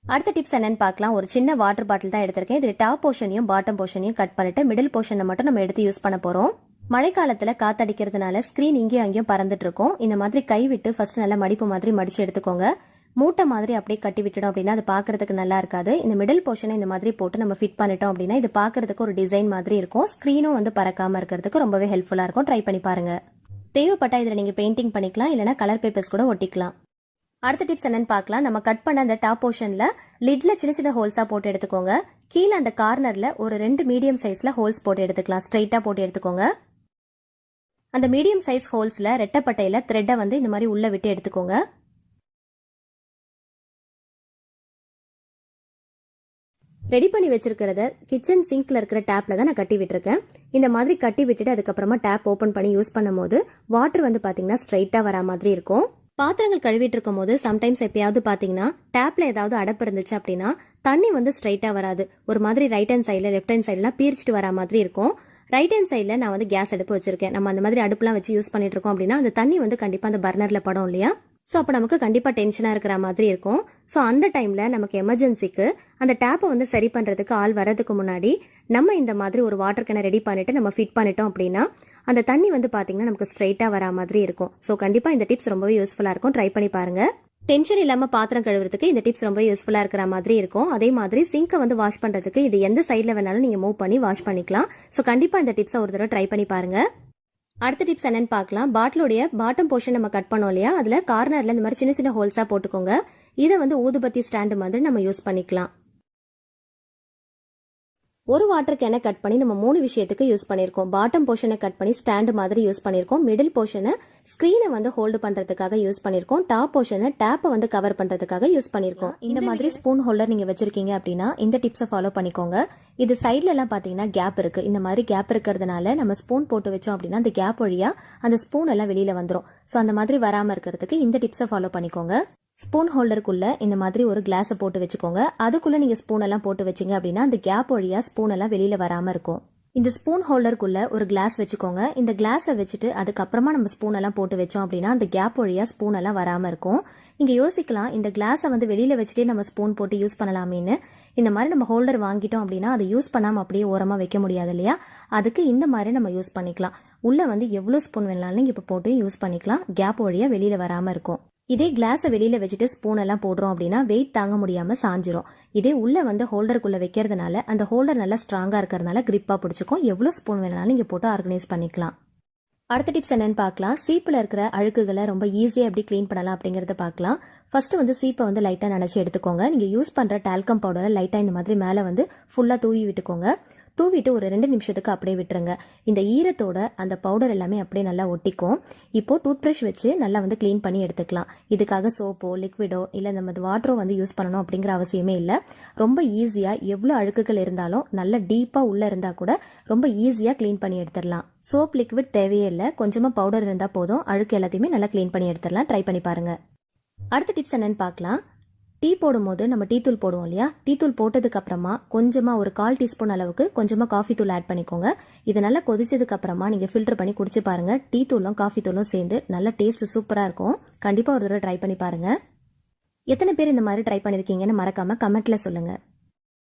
அடுத்த டிப்ஸ் என்னன்னு பார்க்கலாம். ஒரு சின்ன வாட்டர் பாட்டில் தான் எடுத்திருக்கேன். இது டாப் போர்ஷனையும் பாட்டம் போர்ஷனையும் கட் பண்ணிட்டு மிடில் போர்ஷனை மட்டும் நம்ம எடுத்து யூஸ் பண்ண போறோம். மழைக்காலத்துல காத்தடிக்கிறதுனால ஸ்கிரீன் இங்கேயும் அங்கேயும் பறந்துட்டு இருக்கும். இந்த மாதிரி கை விட்டு ஃபர்ஸ்ட் நல்லா மடிப்பு மாதிரி மடிச்சு எடுத்துக்கோங்க. மூட்டை மாதிரி அப்படியே கட்டி விட்டுடும் அப்படின்னா அது பாக்குறதுக்கு நல்லா இருக்காது. இந்த மிடில் போர்ஷனை இந்த மாதிரி போட்டு நம்ம ஃபிட் பண்ணிட்டோம் அப்படின்னா இது பாக்குறதுக்கு ஒரு டிசைன் மாதிரி இருக்கும். ஸ்கிரீனும் பறக்காம இருக்கிறதுக்கு ரொம்பவே ஹெல்ப்ஃபுல்லா இருக்கும். ட்ரை பண்ணி பாருங்க. தேவைப்பட்டா இதுல நீங்க பெயிண்டிங் பண்ணிக்கலாம், இல்லைன்னா கலர் பேப்பர்ஸ் கூட ஒட்டிக்கலாம். அடுத்த டிப்ஸ் என்னன்னு பார்க்கலாம். நம்ம கட் பண்ண அந்த டாப் போர்ஷன்ல லிட்ல சின்ன சின்ன ஹோல்ஸா போட்டு எடுத்துக்கோங்க. கீழே அந்த கார்னர்ல ஒரு 2 மீடியம் சைஸ்ல ஹோல்ஸ் போட்டு எடுத்துக்கலாம். ஸ்ட்ரைட்டா போட்டு எடுத்துக்கோங்க. அந்த மீடியம் சைஸ் ஹோல்ஸ்ல ரெட்டப்பட்டையில த்ரெட்டை இந்த மாதிரி உள்ள விட்டு எடுத்துக்கோங்க. ரெடி பண்ணி வச்சிருக்கிறத கிச்சன் சிங்க்ல இருக்கிற டேப்ல தான் நான் கட்டி விட்டுருக்கேன். இந்த மாதிரி கட்டி விட்டுட்டு அதுக்கப்புறமா டேப் ஓபன் பண்ணி யூஸ் பண்ணும் போது வாட்டர் பாத்தீங்கன்னா ஸ்ட்ரைட்டா வரா மாதிரி இருக்கும். பாத்திரங்கள் கழுவிட்டு இருக்கும் போது சம்டைம்ஸ் எப்பயாவது பாத்தீங்கன்னா டேப்ல ஏதாவது அடப்பு இருந்துச்சு அப்படின்னா தண்ணி ஸ்ட்ரைட்டா வராது. ஒரு மாதிரி ரைட் ஹேண்ட் சைட்ல லெஃப்ட் ஹேண்ட் சைட்லாம் பீரிச்சிட்டு வரா மாதிரி இருக்கும். ரைட் ஹேண்ட் சைடில் நான் கேஸ் அடுப்பு வச்சிருக்கேன். நம்ம அந்த மாதிரி அடுப்புலாம் வச்சு யூஸ் பண்ணிட்டு இருக்கோம் அப்படின்னா அந்த தண்ணி கண்டிப்பாக அந்த பர்னர்ல படும் இல்லையா. ஸோ அப்போ நமக்கு கண்டிப்பாக டென்ஷனாக இருக்கிற மாதிரி இருக்கும். ஸோ அந்த டைமில் நமக்கு எமர்ஜென்சிக்கு அந்த டேப்பை சரி பண்ணுறதுக்கு ஆள் வர்றதுக்கு முன்னாடி நம்ம இந்த மாதிரி ஒரு வாட்டர் கேனை ரெடி பண்ணிட்டு நம்ம ஃபிட் பண்ணிட்டோம் அப்படின்னா அந்த தண்ணி பார்த்தீங்கன்னா நமக்கு ஸ்ட்ரைட்டாக வரா மாதிரி இருக்கும். ஸோ கண்டிப்பாக இந்த டிப்ஸ் ரொம்பவே யூஸ்ஃபுல்லாக இருக்கும். ட்ரை பண்ணி பாருங்க. டென்ஷன் இல்லாம பாத்திரம் கழுவுறதுக்கு இந்த டிப்ஸ் ரொம்ப யூஸ்ஃபுல்லா இருக்கிற மாதிரி இருக்கும். அதே மாதிரி சிங்கை வாஷ் பண்றதுக்கு இது எந்த சைட்ல வேணாலும் நீங்க மூவ் பண்ணி வாஷ் பண்ணிக்கலாம். ஸோ கண்டிப்பா இந்த டிப்ஸை ஒரு தடவை ட்ரை பண்ணி பாருங்க. அடுத்த டிப்ஸ் என்னன்னு பார்க்கலாம். பாட்டிலோடைய பாட்டம் போர்ஷன் நம்ம கட் பண்ணோம் இல்லையா, அதுல கார்னர்ல இந்த மாதிரி சின்ன சின்ன ஹோல்ஸா போட்டுக்கோங்க. இதை ஊதுபத்தி ஸ்டாண்டு மாதிரி நம்ம யூஸ் பண்ணிக்கலாம். ஒரு வாட்டர் கேனை கட் பண்ணி நம்ம 3 விஷயத்துக்கு யூஸ் பண்ணிருக்கோம். பாட்டம் போர்ஷனை கட் பண்ணி ஸ்டாண்ட் மாதிரி யூஸ் பண்ணிருக்கோம். மிடில் போர்ஷனை ஸ்கிரீனை ஹோல்டு பண்றதுக்காக யூஸ் பண்ணிருக்கோம். டாப் போர்ஷனை டேப்பை கவர் பண்றதுக்காக யூஸ் பண்ணிருக்கோம். இந்த மாதிரி ஸ்பூன் ஹோல்டர் நீங்க வச்சிருக்கீங்க அப்படின்னா இந்த டிப்ஸை ஃபாலோ பண்ணிக்கோங்க. இது சைட்ல எல்லாம் பாத்தீங்கன்னா கேப் இருக்கு. இந்த மாதிரி கேப் இருக்கிறதுனால நம்ம ஸ்பூன் போட்டு வச்சோம் அப்படின்னா அந்த கேப் வழியா அந்த ஸ்பூன் எல்லாம் வெளியில வந்துடும். ஸோ அந்த மாதிரி வராம இருக்கிறதுக்கு இந்த டிப்ஸை ஃபாலோ பண்ணிக்கோங்க. ஸ்பூன் ஹோல்டருக்குள்ள இந்த மாதிரி ஒரு கிளாஸை போட்டு வச்சுக்கோங்க. அதுக்குள்ள நீங்க ஸ்பூன் எல்லாம் போட்டு வச்சிங்க அப்படின்னா அந்த கேப் வழியா ஸ்பூன் எல்லாம் வெளியில வராம இருக்கும். இந்த ஸ்பூன் ஹோல்டருக்குள்ள ஒரு கிளாஸ் வச்சுக்கோங்க. இந்த கிளாஸை வச்சுட்டு அதுக்கப்புறமா நம்ம ஸ்பூன் எல்லாம் போட்டு வச்சோம் அப்படின்னா அந்த கேப் வழியா ஸ்பூன் எல்லாம் வராமல் இருக்கும். நீங்க யோசிக்கலாம், இந்த கிளாஸை வந்து வெளியில வச்சுட்டே நம்ம ஸ்பூன் போட்டு யூஸ் பண்ணலாமேன்னு. இந்த மாதிரி நம்ம ஹோல்டர் வாங்கிட்டோம் அப்படின்னா அதை யூஸ் பண்ணாமல் அப்படியே ஓரமாக வைக்க முடியாது இல்லையா? அதுக்கு இந்த மாதிரி நம்ம யூஸ் பண்ணிக்கலாம். உள்ள வந்து எவ்வளோ ஸ்பூன் வேணாலும் இப்போ போட்டு யூஸ் பண்ணிக்கலாம். கேப் வழியா வெளியில வராமல் இருக்கும். இதே கிளாஸை வெளியில வச்சுட்டு ஸ்பூன் எல்லாம் போடுறோம் அப்படின்னா வெயிட் தாங்க முடியாம சாஞ்சிரும். இதே உள்ள வந்து ஹோல்டருக்குள்ள வைக்கிறதுனால அந்த ஹோல்டர் நல்லா ஸ்ட்ராங்கா இருக்கிறதுனால கிரிப்பா பிடிச்சிக்கும். எவ்வளவு ஸ்பூன் வேணாலும் இங்க போட்டு ஆர்கனைஸ் பண்ணிக்கலாம். அடுத்த டிப்ஸ் என்னன்னு பார்க்கலாம். சீப்பில் இருக்கிற அழுக்குகளை ரொம்ப ஈஸியாக எப்படி க்ளீன் பண்ணலாம் அப்படிங்கிறத பார்க்கலாம். ஃபர்ஸ்ட் வந்து சீப்பை வந்து லைட்டாக நினச்சி எடுத்துக்கோங்க. நீங்கள் யூஸ் பண்ணுற டால்கம் பவுடரை லைட்டாக இந்த மாதிரி மேலே வந்து ஃபுல்லாக தூவி விட்டுக்கோங்க. தூவிட்டு ஒரு 2 நிமிஷத்துக்கு அப்படியே விட்டுருங்க. இந்த ஈரத்தோட அந்த பவுடர் எல்லாமே அப்படியே நல்லா ஒட்டிக்கும். இப்போ டூத் ப்ரஷ் வச்சு நல்லா வந்து க்ளீன் பண்ணி எடுத்துக்கலாம். இதுக்காக சோப்போ லிக்விடோ இல்லை நம்ம வாட்டரோ வந்து யூஸ் பண்ணணும் அப்படிங்கிற அவசியமே இல்லை. ரொம்ப ஈஸியாக எவ்வளோ அழுக்குகள் இருந்தாலும் நல்ல டீப்பாக உள்ளே இருந்தால் கூட ரொம்ப ஈஸியாக க்ளீன் பண்ணி எடுத்துடலாம். சோப் லிக்விட் தேவையே இல்லை, கொஞ்சமாக பவுடர் இருந்தால் போதும். அழுக்கு எல்லாத்தையுமே நல்லா க்ளீன் பண்ணி எடுத்துடலாம். ட்ரை பண்ணி பாருங்கள். அடுத்த டிப்ஸ் என்னன்னு பார்க்கலாம். டீ போடும்போது நம்ம டீ தூள் போடுவோம் இல்லையா? டீ தூள் போட்டதுக்கு அப்புறமா கொஞ்சமாக ஒரு 1/4 டீஸ்பூன் அளவுக்கு கொஞ்சமாக காஃபி தூள் ஆட் பண்ணிக்கோங்க. இது நல்லா கொதிச்சதுக்கு அப்புறமா நீங்கள் ஃபில்டர் பண்ணி குடிச்சு பாருங்க. டீ தூளும் காஃபி தூளும் சேர்ந்து நல்ல டேஸ்ட் சூப்பராக இருக்கும். கண்டிப்பாக ஒரு தடவை ட்ரை பண்ணி பாருங்க. எத்தனை பேர் இந்த மாதிரி ட்ரை பண்ணியிருக்கீங்கன்னு மறக்காம கமெண்ட்ல சொல்லுங்க.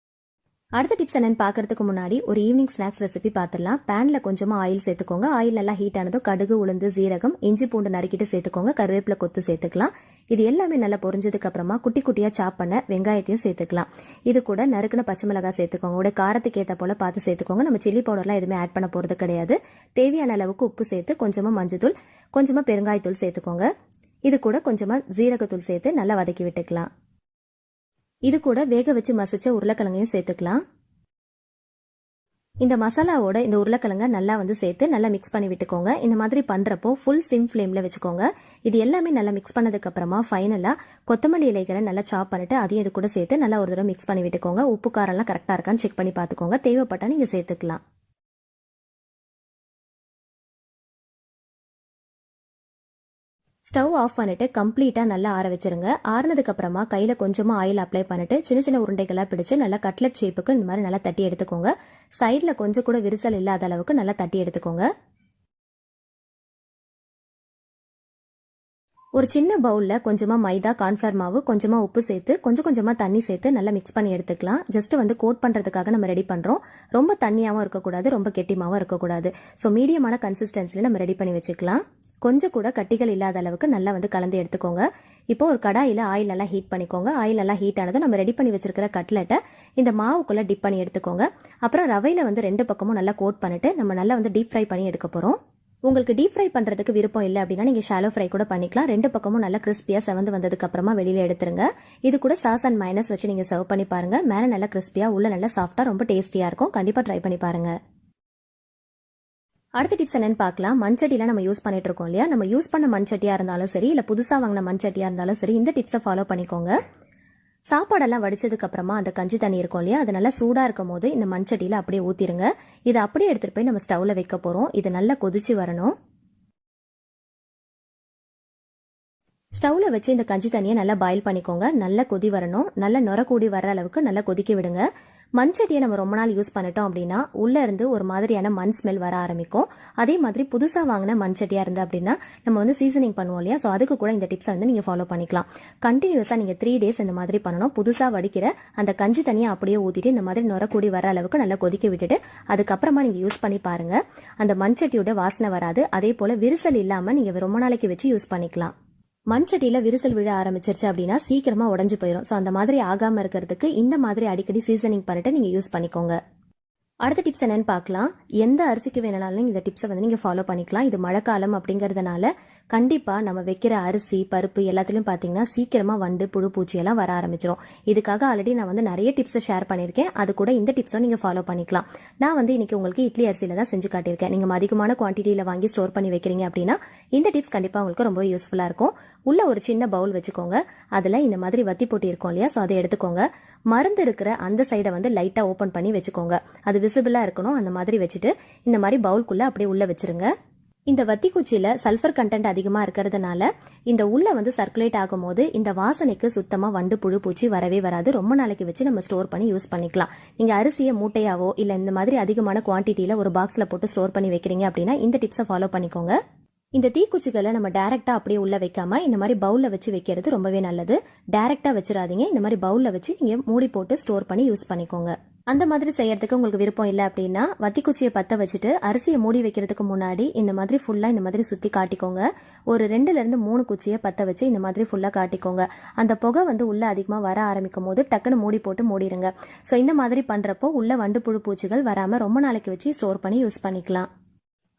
அடுத்த டிப்ஸ் என்னன்னு பார்க்கறதுக்கு முன்னாடி ஒரு ஈவினிங் ஸ்நாக்ஸ் ரெசிபி பார்த்துடலாம். பேன்ல கொஞ்சமா ஆயில் சேர்த்துக்கோங்க. ஆயில் நல்லா ஹீட் ஆனதும் கடுகு, உளுந்து, சீரகம், இஞ்சி பூண்டு நறுக்கிட்டு சேர்த்துக்கோங்க. கருவேப்பிலை கொத்து சேர்த்துக்கலாம். இது எல்லாமே நல்லா பொரிஞ்சதுக்கு அப்புறமா குட்டி குட்டியா சாப் பண்ண வெங்காயத்தையும் சேர்த்துக்கலாம். இது கூட நறுக்குன பச்சை மிளகாய் சேர்த்துக்கோங்க. உடைய காரத்துக்கு ஏற்ற போல பார்த்து சேர்த்துக்கோங்க. நம்ம சில்லி பவுடர்லாம் எதுவுமே ஆட் பண்ண போறது கிடையாது. தேவையான அளவுக்கு உப்பு சேர்த்து கொஞ்சமா மஞ்சத்தூள், கொஞ்சமா பெருங்காயத்தூள் சேர்த்துக்கோங்க. இது கூட கொஞ்சமா ஜீரகத்தூள் சேர்த்து நல்லா வதக்கி விட்டுக்கலாம். இது கூட வேக வச்சு மசிச்ச உருளைக்கிழங்கையும் சேர்த்துக்கலாம். இந்த மசாலாவோட இந்த உருளைக்கிழங்க நல்லா வந்து சேர்த்து நல்லா மிக்ஸ் பண்ணி விட்டுக்கோங்க. இந்த மாதிரி பண்றப்போ ஃபுல் சிம் ஃப்ளேம்ல வச்சுக்கோங்க. இது எல்லாமே நல்லா மிக்ஸ் பண்ணதுக்கு அப்புறமா ஃபைனலா கொத்தமல்லி இலைகளை நல்லா சாப் பண்ணிட்டு அதையும் இது கூட சேர்த்து நல்லா ஒரு தடவை மிக்ஸ் பண்ணி விட்டுக்கோங்க. உப்பு காரம் எல்லாம் கரெக்டா இருக்கான்னு செக் பண்ணி பார்த்துக்கோங்க. தேவைப்பட்டா நீங்க சேர்த்துக்கலாம். ஸ்டவ் ஆஃப் பண்ணிட்டு கம்ப்ளீட்டா நல்லா ஆற வச்சிருங்க. ஆறுனதுக்கு அப்புறமா கையில கொஞ்சமா ஆயில் அப்ளை பண்ணிட்டு சின்ன சின்ன உருண்டைகளா பிடிச்சு நல்லா கட்லெட் ஷேப்புக்கு இந்த மாதிரி நல்லா தட்டி எடுத்துக்கோங்க. சைட்ல கொஞ்சம் கூட விரிசல் இல்லாத அளவுக்கு நல்லா தட்டி எடுத்துக்கோங்க. ஒரு சின்ன பவுல்ல கொஞ்சமா மைதா, கார்ன்ஃபிளவர் மாவு, கொஞ்சமா உப்பு சேர்த்து கொஞ்சம் கொஞ்சமா தண்ணி சேர்த்து நல்லா மிக்ஸ் பண்ணி எடுத்துக்கலாம். ஜஸ்ட் வந்து கோட் பண்றதுக்காக நம்ம ரெடி பண்றோம். ரொம்ப தண்ணியாவும் இருக்கக்கூடாது, ரொம்ப கெட்டிமாவும் இருக்கக்கூடாது. ஸோ மீடியமான கன்சிஸ்டன்சில நம்ம ரெடி பண்ணி வச்சுக்கலாம். கொஞ்சம் கூட கட்டிகள் இல்லாத அளவுக்கு நல்லா வந்து கலந்து எடுத்துக்கோங்க. இப்போ ஒரு கடாயில ஆயில் நல்லா ஹீட் பண்ணிக்கோங்க. ஆயில் நல்லா ஹீட் ஆனதும் நம்ம ரெடி பண்ணி வச்சிருக்கிற கட்லெட்டை இந்த மாவுக்குள்ள டிப் பண்ணி எடுத்துக்கோங்க. அப்புறம் ரவையில வந்து 2 பக்கமும் நல்லா கோட் பண்ணிட்டு நம்ம நல்லா வந்து டீப் ஃப்ரை பண்ணி எடுக்க போறோம். உங்களுக்கு டீப் ஃப்ரை பண்றதுக்கு விருப்பம் இல்லை அப்படின்னா நீங்க ஷாலோ ஃப்ரை கூட பண்ணிக்கலாம். 2 பக்கமும் நல்லா கிறிஸ்பியா செவந்து வந்ததுக்கு அப்புறமா வெளியில எடுத்துருங்க. இது கூட சாஸ் அண்ட் மைனஸ் வச்சு நீங்க சர்வ் பண்ணி பாருங்க. மேல நல்லா கிறிஸ்பியா, உள்ள நல்லா சாஃப்டா, ரொம்ப டேஸ்டியா இருக்கும். கண்டிப்பா ட்ரை பண்ணி பாருங்க. அடுத்த டிப்ஸ் என்னன்னு பார்க்கலாம். மண்சட்டிலாம் நம்ம யூஸ் பண்ணிட்டு இருக்கோம் இல்லையா? நம்ம யூஸ் பண்ண மண்சட்டியா இருந்தாலும் சரி, இல்ல புதுசா வாங்கின மண்சட்டியா இருந்தாலும் சரி, இந்த டிப்ஸை ஃபாலோ பண்ணிக்கோங்க. சாப்பாடெல்லாம் வடிச்சதுக்கு அப்புறமா அந்த கஞ்சி தண்ணி இருக்கும் இல்லையா? அது நல்லா சூடா இருக்கும் போது இந்த மண்சட்டியில அப்படியே ஊத்திருங்க. இதை அப்படியே எடுத்துட்டு போய் நம்ம ஸ்டவ்ல வைக்க போறோம். இது நல்லா கொதிச்சு வரணும். ஸ்டவ்ல வச்சு இந்த கஞ்சி தண்ணியை நல்லா பாயில் பண்ணிக்கோங்க. நல்லா கொதி வரணும். நல்லா நுர கூடி வர அளவுக்கு நல்லா கொதிக்க விடுங்க. மண் சட்டியை நம்ம ரொம்ப நாள் யூஸ் பண்ணிட்டோம் அப்படின்னா உள்ள இருந்து ஒரு மாதிரியான மண் ஸ்மெல் வர ஆரம்பிக்கும். அதே மாதிரி புதுசா வாங்கின மண் சட்டியா இருந்து அப்படின்னா நம்ம வந்து சீசனிங் பண்ணுவோம் இல்லையா? ஸோ அதுக்கு கூட இந்த டிப்ஸை வந்து நீங்க ஃபாலோ பண்ணிக்கலாம். கண்டினியூஸா நீங்க 3 days இந்த மாதிரி பண்ணணும். புதுசா வடிக்கிற அந்த கஞ்சி தண்ணியை அப்படியே ஊத்திட்டு இந்த மாதிரி நுர கூடி வர அளவுக்கு நல்லா கொதிக்க விட்டுட்டு அதுக்கப்புறமா நீங்க யூஸ் பண்ணி பாருங்க. அந்த மண் சட்டியோட வாசனை வராது. அதே போல விரிசல் இல்லாம நீங்க ரொம்ப நாளைக்கு வச்சு யூஸ் பண்ணிக்கலாம். மண் சட்டியில விரிசல் விழ ஆரம்பிச்சிருச்சு அப்படின்னா சீக்கிரமா உடஞ்சு போயிடும். ஸோ அந்த மாதிரி ஆகாம இருக்கிறதுக்கு இந்த மாதிரி அடிக்கடி சீசனிங் பண்ணிட்டு நீங்க யூஸ் பண்ணிக்கோங்க. அடுத்த டிப்ஸ் என்னன்னு பார்க்கலாம். எந்த அரிசிக்கு வேணாலும் இந்த டிப்ஸை வந்து நீங்க ஃபாலோ பண்ணிக்கலாம். இது மழைக்காலம் அப்படிங்கறதுனால கண்டிப்பா நம்ம வைக்கிற அரிசி, பருப்பு எல்லாத்திலும் பாத்தீங்கன்னா சீக்கிரமா வண்டு, புழு, பூச்சி எல்லாம் வர ஆரம்பிச்சிடும். இதுக்காக ஆல்ரெடி நான் வந்து நிறைய டிப்ஸை ஷேர் பண்ணியிருக்கேன். அது கூட இந்த டிப்ஸும் நீங்க ஃபாலோ பண்ணிக்கலாம். நான் வந்து இன்னைக்கு உங்களுக்கு இட்லி அரிசியில தான் செஞ்சு காட்டியிருக்கேன். நீங்க அதிகமான குவான்டிட்டியில வாங்கி ஸ்டோர் பண்ணி வைக்கிறீங்க அப்படின்னா இந்த டிப்ஸ் கண்டிப்பா உங்களுக்கு ரொம்ப யூஸ்ஃபுல்லா இருக்கும். உள்ள ஒரு சின்ன பவுல் வச்சுக்கோங்க. அதுல இந்த மாதிரி வத்தி போட்டி இருக்கும் இல்லையா? ஸோ அதை எடுத்துக்கோங்க. மருந்து இருக்கிற அந்த சைடை வந்து லைட்டா ஓபன் பண்ணி வச்சுக்கோங்க. அது விசிபிளா இருக்கணும். அந்த மாதிரி வச்சுட்டு இந்த மாதிரி பவுல்குள்ள அப்படியே உள்ள வச்சிருங்க. இந்த வத்தி குச்சியில் சல்ஃபர் கண்டென்ட் அதிகமாக இருக்கிறதுனால இந்த உள்ள வந்து சர்க்குலேட் ஆகும்போது இந்த வாசனைக்கு சுத்தமாக வண்டு புழு பூச்சி வரவே வராது. ரொம்ப நாளைக்கு வச்சு நம்ம ஸ்டோர் பண்ணி யூஸ் பண்ணிக்கலாம். நீங்கள் அரிசியை மூட்டையாவோ இல்லை இந்த மாதிரி அதிகமான குவான்டிட்டியில் ஒரு பாக்ஸில் போட்டு ஸ்டோர் பண்ணி வைக்கிறீங்க அப்படின்னா இந்த டிப்ஸை ஃபாலோ பண்ணிக்கோங்க. இந்த தீக்குச்சிகளை நம்ம டைரெக்டாக அப்படியே உள்ள வைக்காம இந்த மாதிரி பவுலில் வச்சு வைக்கிறது ரொம்பவே நல்லது. டைரெக்டாக வச்சிடாதீங்க. இந்த மாதிரி பவுலில் வச்சு நீங்கள் மூடி போட்டு ஸ்டோர் பண்ணி யூஸ் பண்ணிக்கோங்க. அந்த மாதிரி செய்யறதுக்கு உங்களுக்கு விருப்பம் இல்லை அப்படின்னா வத்திக்குச்சியை பற்ற வச்சுட்டு அரிசியை மூடி வைக்கிறதுக்கு முன்னாடி இந்த மாதிரி ஃபுல்லாக இந்த மாதிரி சுற்றி காட்டிக்கோங்க. ஒரு 2லேருந்து 3 குச்சியை பற்ற வச்சு இந்த மாதிரி ஃபுல்லாக காட்டிக்கோங்க. அந்த புகை வந்து உள்ளே அதிகமாக வர ஆரம்பிக்கும் போது டக்குன்னு மூடி போட்டு மூடிடுங்க. ஸோ இந்த மாதிரி பண்ணுறப்போ உள்ள வண்டு புழு பூச்சிகள் வராமல் ரொம்ப நாளைக்கு வச்சு ஸ்டோர் பண்ணி யூஸ் பண்ணிக்கலாம்.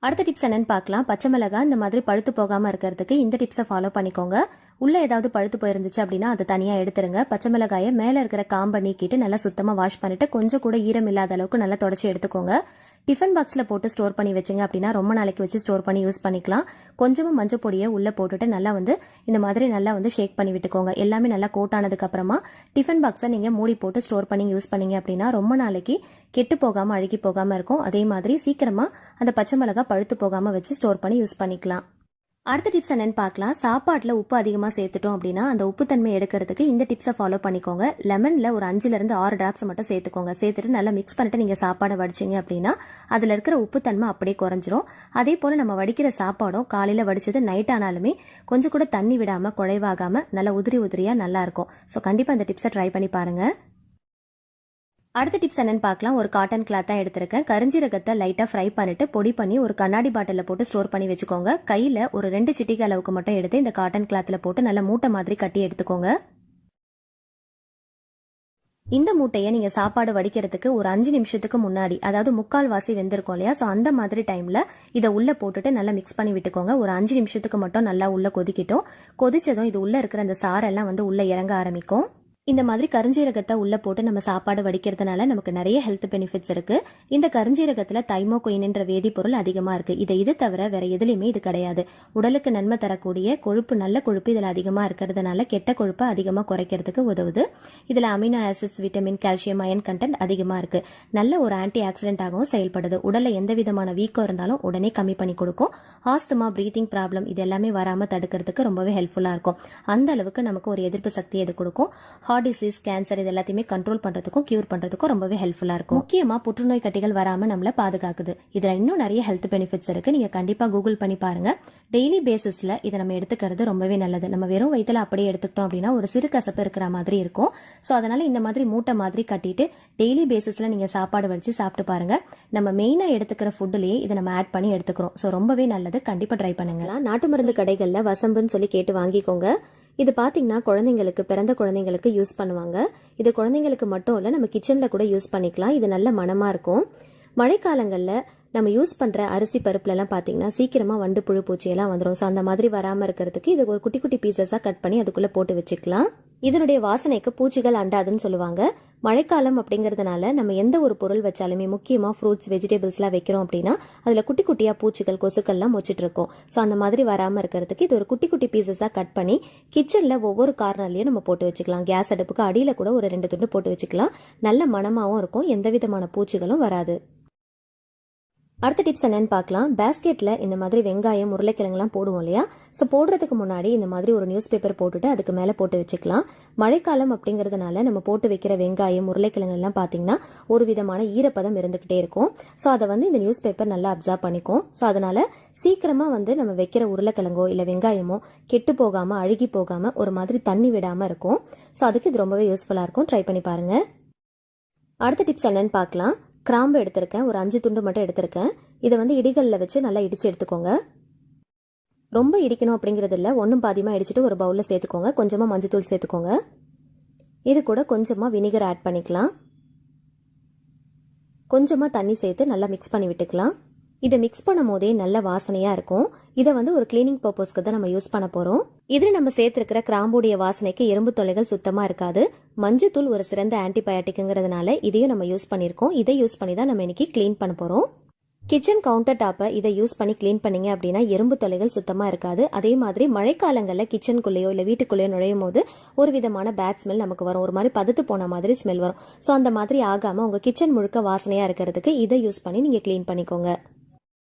அடுத்த டிப்ஸ் என்னன்னு பார்க்கலாம். பச்சை மிளகாய் இந்த மாதிரி பழுத்து போகாமல் இருக்கிறதுக்கு இந்த டிப்ஸை ஃபாலோ பண்ணிக்கோங்க. உள்ளே ஏதாவது பழுத்து போயிருந்துச்சு அப்படின்னா அதை தனியாக எடுத்துருங்க. பச்சை மிளகாயை மேலே இருக்கிற காம்பை நீக்கிட்டு நல்லா சுத்தமாக வாஷ் பண்ணிட்டு கொஞ்சம் கூட ஈரம் இல்லாத அளவுக்கு நல்லா தொடச்சி எடுத்துக்கோங்க. டிஃபன் பாக்ஸில் போட்டு ஸ்டோர் பண்ணி வச்சுங்க அப்படின்னா ரொம்ப நாளைக்கு வச்சு ஸ்டோர் பண்ணி யூஸ் பண்ணிக்கலாம். கொஞ்சமாக மஞ்சள் பொடியை உள்ளே போட்டுட்டு நல்லா வந்து இந்த மாதிரி நல்லா வந்து ஷேக் பண்ணி விட்டுக்கோங்க. எல்லாமே நல்லா கோட் ஆனதுக்கு அப்புறமா டிஃபன் பாக்ஸை நீங்கள் மூடி போட்டு ஸ்டோர் பண்ணி யூஸ் பண்ணீங்க அப்படின்னா ரொம்ப நாளைக்கு கெட்டு போகாமல் அழுகி போகாமல் இருக்கும். அதே மாதிரி சீக்கிரமாக அந்த பச்சை மிளகாய் பழுத்து போகாமல் வச்சு ஸ்டோர் பண்ணி யூஸ் பண்ணிக்கலாம். அடுத்த டிப்ஸ் என்னன்னு பார்க்கலாம். சாப்பாட்டில் உப்பு அதிகமாக சேர்த்துட்டோம் அப்படின்னா அந்த உப்புத்தன்மை எடுக்கிறதுக்கு இந்த டிப்ஸை ஃபாலோ பண்ணிக்கோங்க. லெமனில் ஒரு 5லேருந்து 6 டிராப்ஸ் மட்டும் சேர்த்துக்கோங்க. சேர்த்துட்டு நல்லா மிக்ஸ் பண்ணிட்டு நீங்கள் சாப்பாடை வடிச்சிங்க அப்படின்னா அதில் இருக்கிற உப்புத்தன்மை அப்படியே குறைஞ்சிரும். அதே போல் நம்ம வடிக்கிற சாப்பாடும் காலையில் வடிச்சது நைட் ஆனாலுமே கொஞ்சம் கூட தண்ணி விடாமல் குழைவாகாமல் நல்லா உதிரி உதிரியாக நல்லாயிருக்கும். ஸோ கண்டிப்பாக இந்த டிப்ஸை ட்ரை பண்ணி பாருங்கள். அடுத்த டிப்ஸ் என்னன்னு பார்க்கலாம். ஒரு காட்டன் கிளாத்தாக எடுத்திருக்கேன். கரிஞ்சீரகத்தை லைட்டாக ஃப்ரை பண்ணிட்டு பொடி பண்ணி ஒரு கண்ணாடி பாட்டிலில் போட்டு ஸ்டோர் பண்ணி வச்சுக்கோங்க. கையில் ஒரு 2 சிட்டிகை அளவுக்கு மட்டும் எடுத்து இந்த காட்டன் கிளாத்தில் போட்டு நல்லா மூட்டை மாதிரி கட்டி எடுத்துக்கோங்க. இந்த மூட்டையை நீங்கள் சாப்பாடு வடிக்கிறதுக்கு ஒரு 5 நிமிஷத்துக்கு முன்னாடி, அதாவது 3/4 வாசி வெந்திருக்கும் இல்லையா, ஸோ அந்த மாதிரி டைமில் இதை உள்ளே போட்டுட்டு நல்லா மிக்ஸ் பண்ணி விட்டுக்கோங்க. ஒரு 5 நிமிஷத்துக்கு மட்டும் நல்லா உள்ளே கொதிக்கிட்டோம். கொதிச்சதும் இது உள்ளே இருக்கிற அந்த சாரெல்லாம் வந்து உள்ளே இறங்க ஆரம்பிக்கும். இந்த மாதிரி கருஞ்சீரகத்தை உள்ள போட்டு நம்ம சாப்பாடு வடிக்கிறதுனால நமக்கு நிறைய ஹெல்த் பெனிஃபிட்ஸ் இருக்கு. இந்த கருஞ்சீரகத்துல தைமோகோயின்ன்ற வேதிப்பொருள் அதிகமா இருக்கு. இது தவிர வேற எதுலையுமே இது கிடையாது. உடலுக்கு நன்மை தரக்கூடிய கொழுப்பு, நல்ல கொழுப்பு இதுல அதிகமா இருக்கிறதுனால கெட்ட கொழுப்பை அதிகமா குறைக்கிறதுக்கு உதவுது. இதுல amino acids, vitamin, calcium, iron content அதிகமா இருக்கு. நல்ல ஒரு ஆன்டி ஆக்சிடென்டாகவும் செயல்படுது. உடல்ல எந்த விதமான வீக்கம் இருந்தாலும் உடனே கம்மி பண்ணி கொடுக்கும். ஆஸ்துமா, பிரீத்திங் ப்ராப்ளம் இது எல்லாமே வராம தடுக்கிறதுக்கு ரொம்பவே ஹெல்ப்ஃபுல்லா இருக்கும். அந்த அளவுக்கு நமக்கு ஒரு எதிர்ப்பு சக்தி இது கொடுக்கும். ஹார்ட் டிசீஸ், கேன்சர் இது எல்லாத்தையுமே கண்ட்ரோல் பண்றதுக்கும் கியூர் பண்றதுக்கும் ரொம்பவே ஹெல்ப்ஃபுல்லா இருக்கும். முக்கியமா புற்றுநோய் கட்டிகள் வராம நம்மள பாதுகாக்குது. இதுல இன்னும் நிறைய ஹெல்த் பெனிஃபிட்ஸ் இருக்கு. நீங்க கண்டிப்பா கூகுள் பண்ணி பாருங்க. டெய்லி பேசிஸ்ல இதை நம்ம எடுத்துக்கிறது ரொம்பவே நல்லது. நம்ம வெறும் வயிற்றுல அப்படியே எடுத்துக்கிட்டோம் அப்படின்னா ஒரு சிறு கசப்பு இருக்கிற மாதிரி இருக்கும். ஸோ அதனால இந்த மாதிரி மூட்டை மாதிரி கட்டிட்டு டெய்லி பேசிஸ்ல நீங்க சாப்பாடு வடிச்சு சாப்பிட்டு பாருங்க. நம்ம மெயினா எடுத்துக்கிற ஃபுட்லயே இதை நம்ம ஆட் பண்ணி எடுத்துக்கிறோம். ஸோ ரொம்பவே நல்லது. கண்டிப்பா ட்ரை பண்ணுங்க. நாட்டு மருந்து கடைகள்ல வசம்புன்னு சொல்லி கேட்டு வாங்கிக்கோங்க. இது பார்த்தீங்கன்னா குழந்தைங்களுக்கு, பிறந்த குழந்தைங்களுக்கு யூஸ் பண்ணுவாங்க. இது குழந்தைங்களுக்கு மட்டும் இல்லை, நம்ம கிச்சனில் கூட யூஸ் பண்ணிக்கலாம். இது நல்ல மணமாக இருக்கும். மழைக்காலங்களில் நம்ம யூஸ் பண்ணுற அரிசி பருப்புலலாம் பார்த்தீங்கன்னா சீக்கிரமாக வண்டு புழு பூச்சியெல்லாம் வந்துடும். ஸோ அந்த மாதிரி வராமல் இருக்கிறதுக்கு இது ஒரு குட்டி குட்டி பீசஸாக கட் பண்ணி அதுக்குள்ளே போட்டு வச்சுக்கலாம். இதனுடைய வாசனைக்கு பூச்சிகள் அண்டாதுன்னு சொல்லுவாங்க. மழைக்காலம் அப்படிங்கிறதுனால நம்ம எந்த ஒரு பொருள் வச்சாலுமே, முக்கியமாக ஃப்ரூட்ஸ், வெஜிடபிள்ஸ்லாம் வைக்கிறோம் அப்படின்னா அதில் குட்டி குட்டியாக பூச்சிகள், கொசுக்கள்லாம் வச்சுட்டு இருக்கோம். ஸோ அந்த மாதிரி வராமல் இருக்கிறதுக்கு இது ஒரு குட்டி குட்டி பீசஸாக கட் பண்ணி கிச்சனில் ஒவ்வொரு கார்னர்லையும் நம்ம போட்டு வச்சுக்கலாம். கேஸ் அடுப்புக்கு அடியில் கூட ஒரு 2 துண்டு போட்டு வச்சுக்கலாம். நல்ல மணமாகவும் இருக்கும். எந்த விதமான பூச்சிகளும் வராது. அடுத்த டிப்ஸ் என்னன்னு பார்க்கலாம். பேஸ்கெட்டில் இந்த மாதிரி வெங்காயம், உருளைக்கிழங்குலாம் போடுவோம் இல்லையா, ஸோ போடுறதுக்கு முன்னாடி இந்த மாதிரி ஒரு நியூஸ் பேப்பர் போட்டுட்டு அதுக்கு மேலே போட்டு வச்சுக்கலாம். மழைக்காலம் அப்படிங்கிறதுனால நம்ம போட்டு வைக்கிற வெங்காயம், உருளைக்கிழங்கு எல்லாம் பார்த்தீங்கன்னா ஒரு விதமான ஈரப்பதம் இருந்துகிட்டே இருக்கும். ஸோ அதை வந்து இந்த நியூஸ் பேப்பர் நல்லா அப்சர்வ் பண்ணிக்கும். ஸோ அதனால சீக்கிரமாக வந்து நம்ம வைக்கிற உருளைக்கிழங்கோ இல்லை வெங்காயமோ கெட்டு போகாமல், அழுகி போகாமல் ஒரு மாதிரி தண்ணி விடாமல் இருக்கும். ஸோ அதுக்கு இது ரொம்பவே யூஸ்ஃபுல்லாக இருக்கும். ட்ரை பண்ணி பாருங்க. அடுத்த டிப்ஸ் என்னன்னு பார்க்கலாம். கிராம்பு எடுத்திருக்கேன். ஒரு 5 துண்டு மட்டும் எடுத்திருக்கேன். இதை வந்து இடிகளில் வச்சு நல்லா இடித்து எடுத்துக்கோங்க. ரொம்ப இடிக்கணும் அப்படிங்கிறது இல்லை, ஒன்றும் பாதியமாக இடிச்சிட்டு ஒரு பவுலில் சேர்த்துக்கோங்க. கொஞ்சமாக மஞ்சத்தூள் சேர்த்துக்கோங்க. இது கூட கொஞ்சமாக வினிகர் ஆட் பண்ணிக்கலாம். கொஞ்சமாக தண்ணி சேர்த்து நல்லா மிக்ஸ் பண்ணி விட்டுக்கலாம். இதை மிக்ஸ் பண்ணும் போதே நல்ல வாசனையாக இருக்கும். இதை வந்து ஒரு கிளீனிங் பர்பஸ்க்கு தான் நம்ம யூஸ் பண்ண போகிறோம். இதில் நம்ம சேர்த்துருக்கிற கிராம்புடைய வாசனைக்கு எறும்பு தொல்லைகள் சுத்தமாக இருக்காது. மஞ்சத்தூள் ஒரு சிறந்த ஆன்டிபயோட்டிக்குங்கிறதுனால இதையும் நம்ம யூஸ் பண்ணியிருக்கோம். இதை யூஸ் பண்ணி தான் நம்ம இன்னைக்கு க்ளீன் பண்ண போகிறோம். கிச்சன் கவுண்டர் டாப்பை இதை யூஸ் பண்ணி க்ளீன் பண்ணீங்க அப்படின்னா எறும்பு தொல்லைகள் சுத்தமாக இருக்காது. அதே மாதிரி மழைக்காலங்களில் கிச்சனுக்குள்ளேயோ இல்லை வீட்டுக்குள்ளேயோ நுழையும் போது ஒரு விதமான பேட் ஸ்மெல் நமக்கு வரும். ஒரு மாதிரி பதுத்து போன மாதிரி ஸ்மெல் வரும். ஸோ அந்த மாதிரி ஆகாமல் உங்கள் கிச்சன் முழுக்க வாசனையாக இருக்கிறதுக்கு இதை யூஸ் பண்ணி நீங்கள் க்ளீன் பண்ணிக்கோங்க.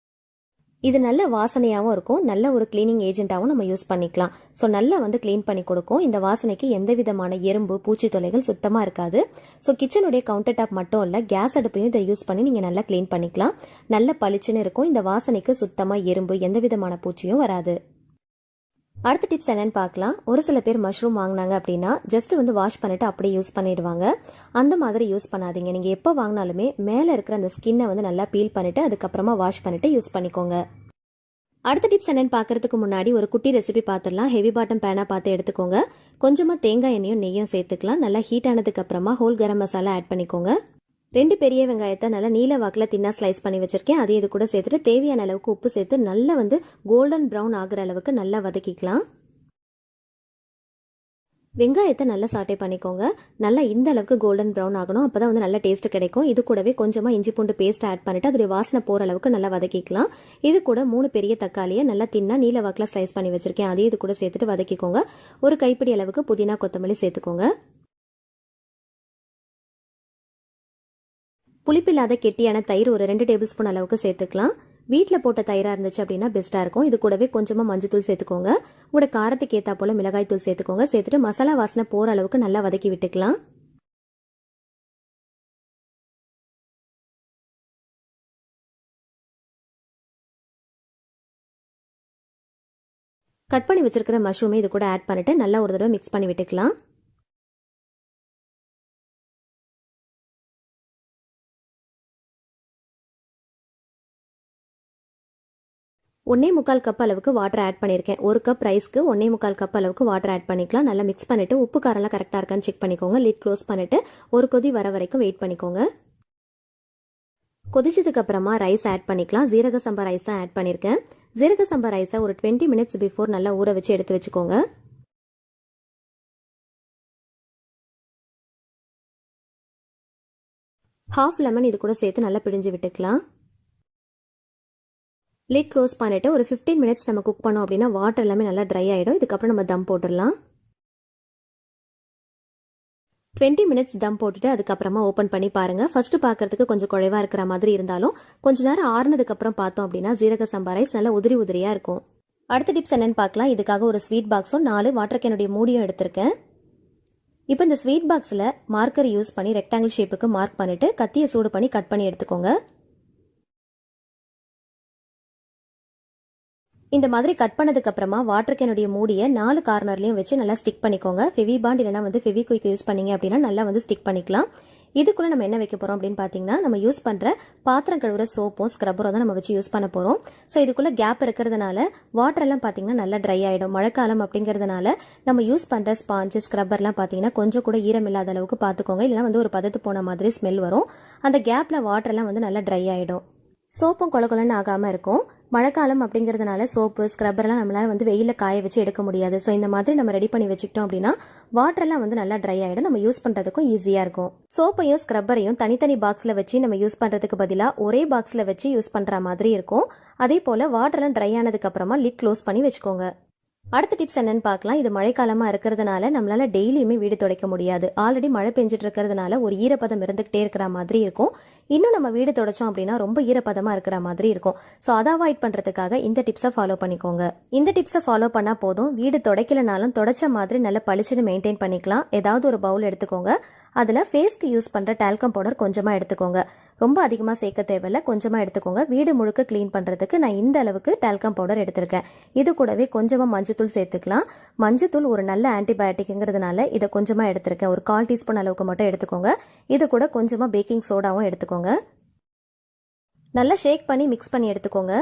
இது நல்ல வாசனையாகவும் இருக்கும், நல்ல ஒரு கிளீனிங் ஏஜென்ட்டாகவும் நம்ம யூஸ் பண்ணிக்கலாம். ஸோ நல்லா வந்து க்ளீன் பண்ணி கொடுக்கும். இந்த வாசனைக்கு எந்த விதமான எறும்பு பூச்சி தொல்லைகள் சுத்தமாக இருக்காது. ஸோ கிச்சனுடைய கவுண்டர் டாப் மட்டும் இல்லை, கேஸ் அடுப்பையும் இதை யூஸ் பண்ணி நீங்கள் நல்லா க்ளீன் பண்ணிக்கலாம். நல்ல பளிச்சுன்னு இருக்கும். இந்த வாசனைக்கு சுத்தமாக எறும்பு எந்த விதமான பூச்சியும் வராது. அடுத்த டிப்ஸ் என்னன்னு பார்க்கலாம். ஒரு சில பேர் மஷ்ரூம் வாங்கினாங்க அப்படின்னா ஜஸ்ட் வந்து வாஷ் பண்ணிட்டு அப்படியே யூஸ் பண்ணிடுவாங்க. அந்த மாதிரி யூஸ் பண்ணாதீங்க. நீங்கள் எப்போ வாங்கினாலுமே மேலே இருக்கிற அந்த ஸ்கின்னை வந்து நல்லா பீல் பண்ணிட்டு அதுக்கப்புறமா வாஷ் பண்ணிட்டு யூஸ் பண்ணிக்கோங்க. அடுத்த டிப்ஸ் என்னன்னு பார்க்கறதுக்கு முன்னாடி ஒரு குட்டி ரெசிபி பார்த்துடலாம். ஹெவி பாட்டம் பேனாக பார்த்து எடுத்துக்கோங்க. கொஞ்சமாக தேங்காய் எண்ணெயும் நெய்யும் சேர்த்துக்கலாம். நல்லா ஹீட் ஆனதுக்கு அப்புறமா ஹோல் கரம் மசாலா ஆட் பண்ணிக்கோங்க. 2 பெரிய வெங்காயத்தை நல்லா நீல வாக்கில் தின்னா ஸ்லைஸ் பண்ணி வச்சிருக்கேன். அதையும் இது கூட சேர்த்துட்டு தேவையான அளவுக்கு உப்பு சேர்த்து நல்லா வந்து கோல்டன் ப்ரௌன் ஆகிற அளவுக்கு நல்லா வதக்கிக்கலாம். வெங்காயத்தை நல்லா சாட்டே பண்ணிக்கோங்க. நல்லா இந்த அளவுக்கு கோல்டன் ப்ரௌன் ஆகணும். அப்போ தான் வந்து நல்ல டேஸ்ட் கிடைக்கும். இது கூடவே கொஞ்சமாக இஞ்சி பூண்டு பேஸ்ட் ஆட் பண்ணிட்டு அதோடைய வாசனை போகிற அளவுக்கு நல்லா வதக்கிக்கலாம். இது கூட 3 பெரிய தக்காளியை நல்லா தின்னா நீல வாக்கில் ஸ்லைஸ் பண்ணி வச்சிருக்கேன். அதையும் இது கூட சேர்த்துட்டு வதக்கிக்கோங்க. ஒரு கைப்பிடி அளவுக்கு புதினா கொத்தமல்லி சேர்த்துக்கோங்க. புளிப்பில்லாத கெட்டியான தயிர் ஒரு 2 டேபிள் ஸ்பூன் அளவுக்கு சேர்த்துக்கலாம். வீட்டில் போட்ட தயிராக இருந்துச்சு அப்படின்னா பெஸ்ட்டாக இருக்கும். இது கூடவே கொஞ்சமாக மஞ்சத்தூள் சேர்த்துக்கோங்க. உங்களோட காரத்துக்கு ஏற்றா போல் மிளகாய் தூள் சேர்த்துக்கோங்க. சேர்த்துட்டு மசாலா வாசனை போகிற அளவுக்கு நல்லா வதக்கி விட்டுக்கலாம். கட் பண்ணி வச்சிருக்கிற மஷ்ரூமை இது கூட ஆட் பண்ணிட்டு நல்லா ஒரு தடவை மிக்ஸ் பண்ணி விட்டுக்கலாம். 1.25 கப் அளவுக்கு வாட்டர் ஆட் பண்ணியிருக்கேன். 1 கப் ரைஸ்க்கு 1.25 கப் அளவுக்கு வாட்டர் ஆட் பண்ணிக்கலாம். நல்லா மிக்ஸ் பண்ணிட்டு உப்பு காரெல்லாம் கரெக்டாக இருக்கான்னு செக் பண்ணிக்கோங்க. லிட் க்ளோஸ் பண்ணிட்டு ஒரு கொதி வர வரைக்கும் வெயிட் பண்ணிக்கோங்க. கொதிச்சதுக்கு அப்புறமா ரைஸ் ஆட் பண்ணிக்கலாம். ஜீரக சம்பா ரைஸ் தான் ஆட் பண்ணியிருக்கேன். ஜீரக சம்பா ரைஸை ஒரு 20 மினிட்ஸ் பிஃபோர் நல்லா ஊற வச்சு எடுத்து வச்சுக்கோங்க. ஹாஃப் லெமன் இது கூட சேர்த்து நல்லா பிழிஞ்சு விட்டுக்கலாம். லிட் க்ளோஸ் பண்ணிட்டு ஒரு 15 மினிட்ஸ் நம்ம குக் பண்ணோம் அப்படின்னா வாட்டர் எல்லாமே நல்லா ட்ரை ஆகிடும். இதுக்கப்புறம் நம்ம தம் போட்டுடலாம். 20 மினிட்ஸ் தம் போட்டுட்டு அதுக்கப்புறமா ஓப்பன் பண்ணி பாருங்க. ஃபர்ஸ்ட் பார்க்கறதுக்கு கொஞ்சம் குழைவா இருக்கிற மாதிரி இருந்தாலும் கொஞ்ச நேரம் ஆறுனதுக்கு அப்புறம் பார்த்தோம் அப்படின்னா ஜீரக சம்பா ரைஸ் நல்லா உதிரி உதிரியா இருக்கும். அடுத்த டிப்ஸ் என்னன்னு பார்க்கலாம். இதுக்காக ஒரு ஸ்வீட் பாக்ஸும் 4 வாட்டர் கேனுடைய மூடியும் எடுத்திருக்கேன். இப்போ இந்த ஸ்வீட் பாக்ஸில் மார்க்கர் யூஸ் பண்ணி ரெக்டாங்கிள் ஷேப்புக்கு மார்க் பண்ணிட்டு கத்தியை சூடு பண்ணி கட் பண்ணி எடுத்துக்கோங்க. இந்த மாதிரி கட் பண்ணதுக்கு அப்புறமா வாட்டர் கேனுடைய மூடியை 4 கார்னர்லயும் வச்சு நல்லா ஸ்டிக் பண்ணிக்கோங்க. ஃபெவி பாண்ட் இல்லைனா வந்து ஃபெவிக்விக் யூஸ் பண்ணீங்க அப்படின்னா நல்லா வந்து ஸ்டிக் பண்ணிக்கலாம். இதுக்குள்ள நம்ம என்ன வைக்க போறோம் அப்படின்னு பாத்தீங்கன்னா நம்ம யூஸ் பண்ற பாத்திரம் கழுவுற சோப்பும் ஸ்க்ரப்பரும் தான் நம்ம வச்சு யூஸ் பண்ண போறோம். ஸோ இதுக்குள்ள கேப் இருக்கிறதுனால வாட்டர் எல்லாம் பாத்தீங்கன்னா நல்லா ட்ரை ஆயிடும். மழைக்காலம் அப்படிங்கிறதுனால நம்ம யூஸ் பண்ற ஸ்பாஞ்சு ஸ்க்ரப்பர்லாம் பாத்தீங்கன்னா கொஞ்சம் கூட ஈரம் இல்லாத அளவுக்கு பாத்துக்கோங்க. இல்லைன்னா வந்து ஒரு பதத்து போன மாதிரி ஸ்மெல் வரும். அந்த கேப்ல வாட்டர் எல்லாம் வந்து நல்லா ட்ரை ஆயிடும். சோப்பும் கொலன்னு ஆகாம இருக்கும். மழைக்காலம் அப்படிங்கிறதுனால சோப்பு ஸ்க்ரப்பர்லாம் நம்மளால வந்து வெயிலில் காய வச்சு எடுக்க முடியாது. ஸோ இந்த மாதிரி நம்ம ரெடி பண்ணி வச்சுக்கிட்டோம் அப்படின்னா வாட்டர்லாம் வந்து நல்லா ட்ரை ஆகிடும். நம்ம யூஸ் பண்ணுறதுக்கும் ஈஸியாக இருக்கும். சோப்பையும் ஸ்க்ரப்பரையும் தனித்தனி பாக்ஸில் வச்சு நம்ம யூஸ் பண்ணுறதுக்கு பதிலாக ஒரே பாக்ஸில் வச்சு யூஸ் பண்ணுற மாதிரி இருக்கும். அதே போல் வாட்டர்லாம் ட்ரை ஆனதுக்கு அப்புறமா லிட் க்ளோஸ் பண்ணி வச்சுக்கோங்க. அடுத்த டிப்ஸ் என்னன்னு பார்க்கலாம். இது மழைக்காலமா இருக்கிறதுனால நம்மளால டெய்லியுமே வீடு துடைக்க முடியாது. ஆல்ரெடி மழை பெஞ்சிட்டு இருக்கிறதுனால ஒரு ஈரப்பதம் இருந்துகிட்டே இருக்கிற மாதிரி இருக்கும். இன்னும் நம்ம வீடு துடைச்சோம் அப்படின்னா ரொம்ப ஈரப்பதமா இருக்கிற மாதிரி இருக்கும். ஸோ அதை அவாய்ட் பண்றதுக்காக இந்த டிப்ஸை ஃபாலோ பண்ணிக்கோங்க. இந்த டிப்ஸை ஃபாலோ பண்ணா போதும். வீடு துடைக்கலனாலும் துடைச்ச மாதிரி நல்ல பளிச்சுன்னு மெயின்டைன் பண்ணிக்கலாம். ஏதாவது ஒரு பவுல் எடுத்துக்கோங்க. அதில் ஃபேஸ்க்கு யூஸ் பண்ணுற டால்கம் பவுடர் கொஞ்சமாக எடுத்துக்கோங்க. ரொம்ப அதிகமாக சேர்க்க தேவையில்லை, கொஞ்சமாக எடுத்துக்கோங்க. வீடு முழுக்க க்ளீன் பண்ணுறதுக்கு நான் இந்த அளவுக்கு டால்கம் பவுடர் எடுத்திருக்கேன். இது கூடவே கொஞ்சமாக மஞ்சத்தூள் சேர்த்துக்கலாம். மஞ்சத்தூள் ஒரு நல்ல ஆன்டிபயோட்டிக்ங்கிறதுனால இதை கொஞ்சமாக எடுத்திருக்கேன். ஒரு 1/4 டீஸ்பூன் அளவுக்கு மட்டும் எடுத்துக்கோங்க. இது கூட கொஞ்சமாக பேக்கிங் சோடாவும் எடுத்துக்கோங்க. நல்லா ஷேக் பண்ணி மிக்ஸ் பண்ணி எடுத்துக்கோங்க.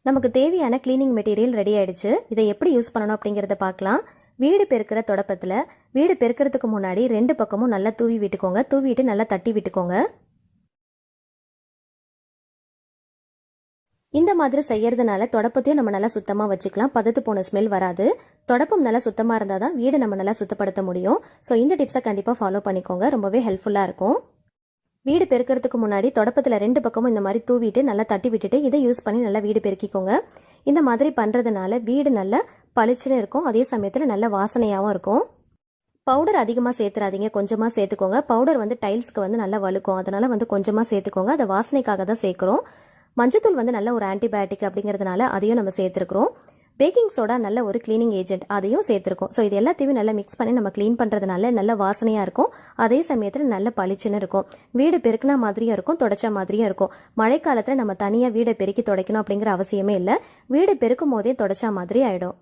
நமக்கு தேவையான கிளீனிங் மெட்டீரியல் ரெடி ஆயிடுச்சு. இதை எப்படி யூஸ் பண்ணணும் அப்படிங்கிறத பார்க்கலாம். வீடு பெருக்கிற தொடப்பத்தில் வீடு பெருக்கிறதுக்கு முன்னாடி 2 பக்கமும் நல்லா தூவி விட்டுக்கோங்க. தூவிட்டு நல்லா தட்டி விட்டுக்கோங்க. இந்த மாதிரி செய்யறதுனால தொடப்பத்தையும் நம்ம நல்லா சுத்தமாக வச்சுக்கலாம். பதத்து போன ஸ்மெல் வராது. தொடப்பம் நல்லா சுத்தமாக இருந்தால் தான் வீடு நம்ம நல்லா சுத்தப்படுத்த முடியும். ஸோ இந்த டிப்ஸை கண்டிப்பாக ஃபாலோ பண்ணிக்கோங்க. ரொம்பவே ஹெல்ப்ஃபுல்லாக இருக்கும். வீடு பெருக்கிறதுக்கு முன்னாடி தொடப்பத்தில் 2 பக்கமும் இந்த மாதிரி தூவிட்டு நல்லா தட்டி விட்டுட்டு இதை யூஸ் பண்ணி நல்லா வீடு பெருக்கிக்கோங்க. இந்த மாதிரி பண்ணுறதுனால வீடு நல்லா பளிச்சுன்னு இருக்கும். அதே சமயத்தில் நல்ல வாசனையாகவும் இருக்கும். பவுடர் அதிகமாக சேர்த்துறாதீங்க, கொஞ்சமாக சேர்த்துக்கோங்க. பவுடர் வந்து டைல்ஸ்க்கு வந்து நல்லா வழுக்கும், அதனால வந்து கொஞ்சமாக சேர்த்துக்கோங்க. அதை வாசனைக்காக தான் சேர்க்குறோம். மஞ்சத்தூள் வந்து நல்ல ஒரு ஆன்டிபயோட்டிக் அப்படிங்கிறதுனால அதையும் நம்ம சேர்த்துருக்குறோம். பேக்கிங் சோடா நல்ல ஒரு கிளீனிங் ஏஜென்ட், அதையும் சேர்த்துருக்கோம். ஸோ இது எல்லாத்தையுமே நல்லா மிக்ஸ் பண்ணி நம்ம க்ளீன் பண்ணுறதுனால நல்ல வாசனையாக இருக்கும். அதே சமயத்தில் நல்ல பளிச்சுன்னு இருக்கும். வீடு பெருக்கின மாதிரியும் இருக்கும், தொடச்ச மாதிரியும் இருக்கும். மழைக்காலத்தில் நம்ம தனியாக வீடை பெருக்கி துடைக்கணும் அப்படிங்கிற அவசியமே இல்லை. வீடு பெருக்கும் போதே தொடச்ச மாதிரி ஆகிடும்.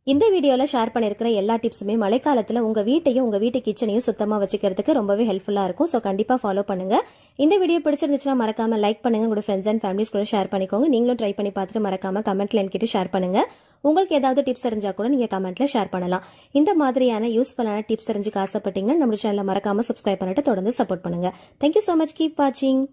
இந்த வீடியோவில் ஷேர் பண்ணியிருக்கிற எல்லா டிப்ஸுமே மழைக்காலத்தில் உங்கள் வீட்டையும் உங்கள் வீட்டு கிச்சனையும் சுத்தமாக வச்சுக்கிறதுக்கு ரொம்பவே ஹெல்ப்ஃபுல்லாக இருக்கும். ஸோ கண்டிப்பாக ஃபாலோ பண்ணுங்கள். இந்த வீடியோ பிடிச்சிருந்துச்சுன்னா மறக்காமல் லைக் பண்ணுங்கள், உங்களோட ஃப்ரெண்ட்ஸ் அண்ட் ஃபேமிலிஸ் கூட ஷேர் பண்ணிக்கோங்க. நீங்களும் ட்ரை பண்ணி பார்த்துட்டு மறக்காமல் கமெண்ட்டில் என்கிட்ட ஷேர் பண்ணுங்கள். உங்களுக்கு ஏதாவது டிப்ஸ் தெரிஞ்சால் கூட நீங்கள் கமெண்ட்டில் ஷேர் பண்ணலாம். இந்த மாதிரியான யூஸ்ஃபுல்லான டிப்ஸ் தெரிஞ்சுக்க ஆசைப்பட்டீங்கன்னா நம்ம சேனலை மறக்காமல் சப்ஸ்கிரைப் பண்ணிட்டு தொடர்ந்து சப்போர்ட் பண்ணுங்கள். Thank you so much. கீப் வாட்சிங்.